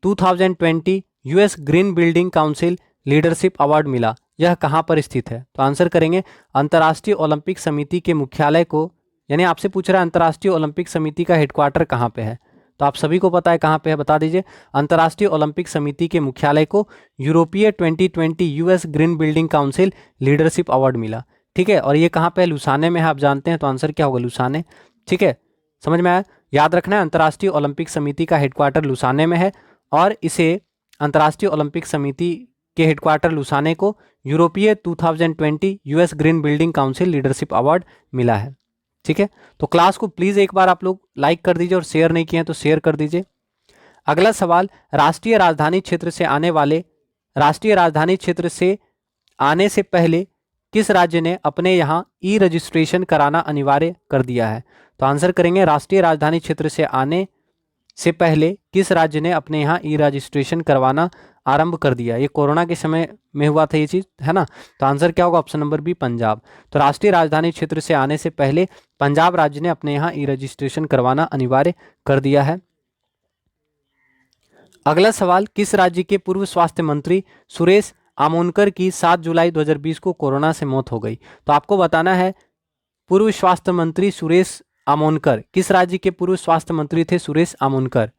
2020 US green building council leadership award मिला, यह कहाँ पर स्थित है? तो आंसर करेंगे अंतर्राष्ट्रीय ओलंपिक समिति के मुख्यालय को, यानी आपसे पूछ रहा है अंतर्राष्ट्रीय ओलंपिक समिति का हेडक्वार्टर कहाँ पे है? तो आप सभी को पता है कहाँ पे है, बता दीजिए। अंतर्राष्ट्रीय ओलंपिक समिति के मुख्यालय को यूरोपीय 2020 US green building council leadership award मिला। ठीक है, और ये कहाँ पे है? लुसाने में है, आप जानते हैं। तो आंसर क्या होगा? लुसाने। ठीक है, समझ में आया? याद रखना है अंतर्राष्ट्रीय ओलंपिक समिति का हेडक्वार्टर लुसाने में है और इसे अंतर्राष्ट्रीय ओलंपिक समिति के हेडक्वार्टर लुसाने को यूरोपीय 2020 US green building council leadership award मिला है। ठीक है, तो क्लास को प्लीज़ एक बार आप लोग लाइक कर दीजिए और शेयर नहीं किए हैं तो शेयर कर दीजिए। अगला सवाल, राष्ट्रीय राजधानी क्षेत्र से आने से पहले किस राज्य ने अपने यहाँ ई रजिस्ट्रेशन कराना अनिवार्य कर दिया है? तो आंसर करेंगे राष्ट्रीय राजधानी क्षेत्र से आने से पहले किस राज्य ने अपने यहाँ ई रजिस्ट्रेशन करवाना आरंभ कर दिया? ये कोरोना के समय में हुआ था ये चीज़, है ना। तो आंसर क्या होगा? Option number B, Punjab. तो राष्ट्रीय राजधानी क्षेत्र से आने से पहले पंजाब राज्य ने अपने यहाँ ई रजिस्ट्रेशन करवाना अनिवार्य कर दिया है। अगला सवाल, किस राज्य के पूर्व स्वास्थ्य मंत्री सुरेश आमोनकर की 7 जुलाई 2020 को कोरोना से मौत हो गई? तो आपको बताना है पूर्व स्वास्थ्य मंत्री सुरेश आमोनकर, किस राज्य के पूर्व स्वास्थ्य मंत्री थे सुरेश आमोनकर?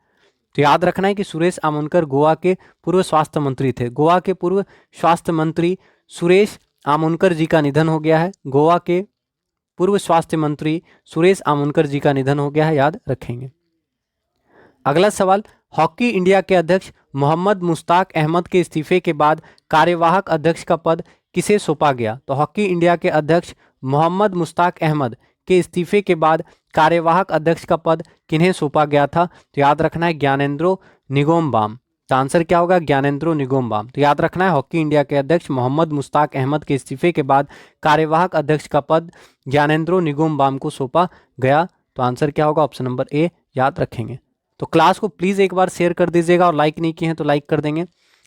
तो याद रखना है कि सुरेश आमोनकर गोवा के पूर्व स्वास्थ्य मंत्री थे। गोवा के पूर्व स्वास्थ्य मंत्री सुरेश आमोनकर जी का निधन हो गया है। गोवा के पूर्व स्वास्थ्य मंत्री सुरेश आमोनकर जी का निधन हो गया है, याद रखेंगे। अगला सवाल, हॉकी इंडिया के अध्यक्ष मोहम्मद मुश्ताक अहमद के इस्तीफे के बाद कार्यवाहक अध्यक्ष का पद किसे सौंपा गया? तो हॉकी इंडिया के अध्यक्ष मोहम्मद मुश्ताक अहमद के इस्तीफे के बाद कार्यवाहक अध्यक्ष का पद किन्हें सौंपा गया था? तो याद रखना है ज्ञानेंद्रो निगोम्बाम। तो आंसर क्या होगा? ज्ञानेंद्रो निगोम्बाम। तो याद रखना है हॉकी इंडिया के अध्यक्ष मोहम्मद मुश्ताक अहमद के इस्तीफे के बाद कार्यवाहक अध्यक्ष का पद ज्ञानेंद्रो निगोम्बाम को सौंपा गया। तो आंसर क्या होगा? ऑप्शन नंबर ए, याद रखेंगे। तो क्लास को प्लीज़ एक बार शेयर कर दीजिएगा और लाइक नहीं किए हैं तो लाइक कर देंगे।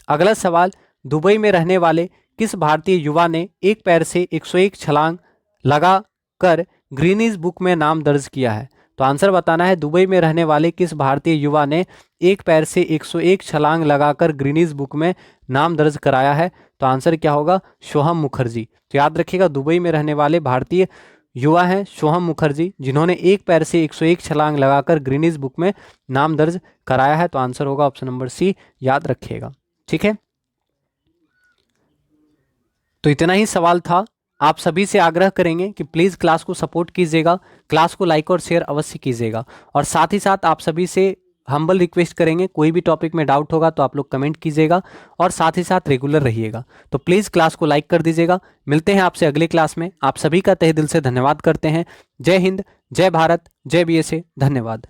अगला सवाल, दुबई में रहने वाले किस भारतीय युवा ने एक पैर से 101 छलांग लगा कर गिनीज बुक में नाम दर्ज किया है? तो आंसर बताना है दुबई में रहने वाले किस भारतीय युवा ने एक पैर से 101 छलांग लगाकर गिनीज बुक में नाम दर्ज कराया है? तो आंसर क्या होगा? सोहम मुखर्जी। तो याद रखिएगा दुबई में रहने वाले भारतीय युवा हैं सोहम मुखर्जी, जिन्होंने एक पैर से 101 छलांग लगाकर गिनीज बुक में नाम दर्ज कराया है। तो आंसर होगा ऑप्शन नंबर सी, याद रखिएगा। ठीक है, तो इतना ही सवाल था। आप सभी से आग्रह करेंगे कि प्लीज़ क्लास को सपोर्ट कीजिएगा, क्लास को लाइक और शेयर अवश्य कीजिएगा, और साथ ही साथ आप सभी से हम्बल रिक्वेस्ट करेंगे कोई भी टॉपिक में डाउट होगा तो आप लोग कमेंट कीजिएगा और साथ ही साथ रेगुलर रहिएगा। तो प्लीज़ क्लास को लाइक कर दीजिएगा। मिलते हैं आपसे अगले क्लास में। आप सभी का तहे दिल से धन्यवाद करते हैं। जय हिंद, जय भारत, जय बीएसए। धन्यवाद।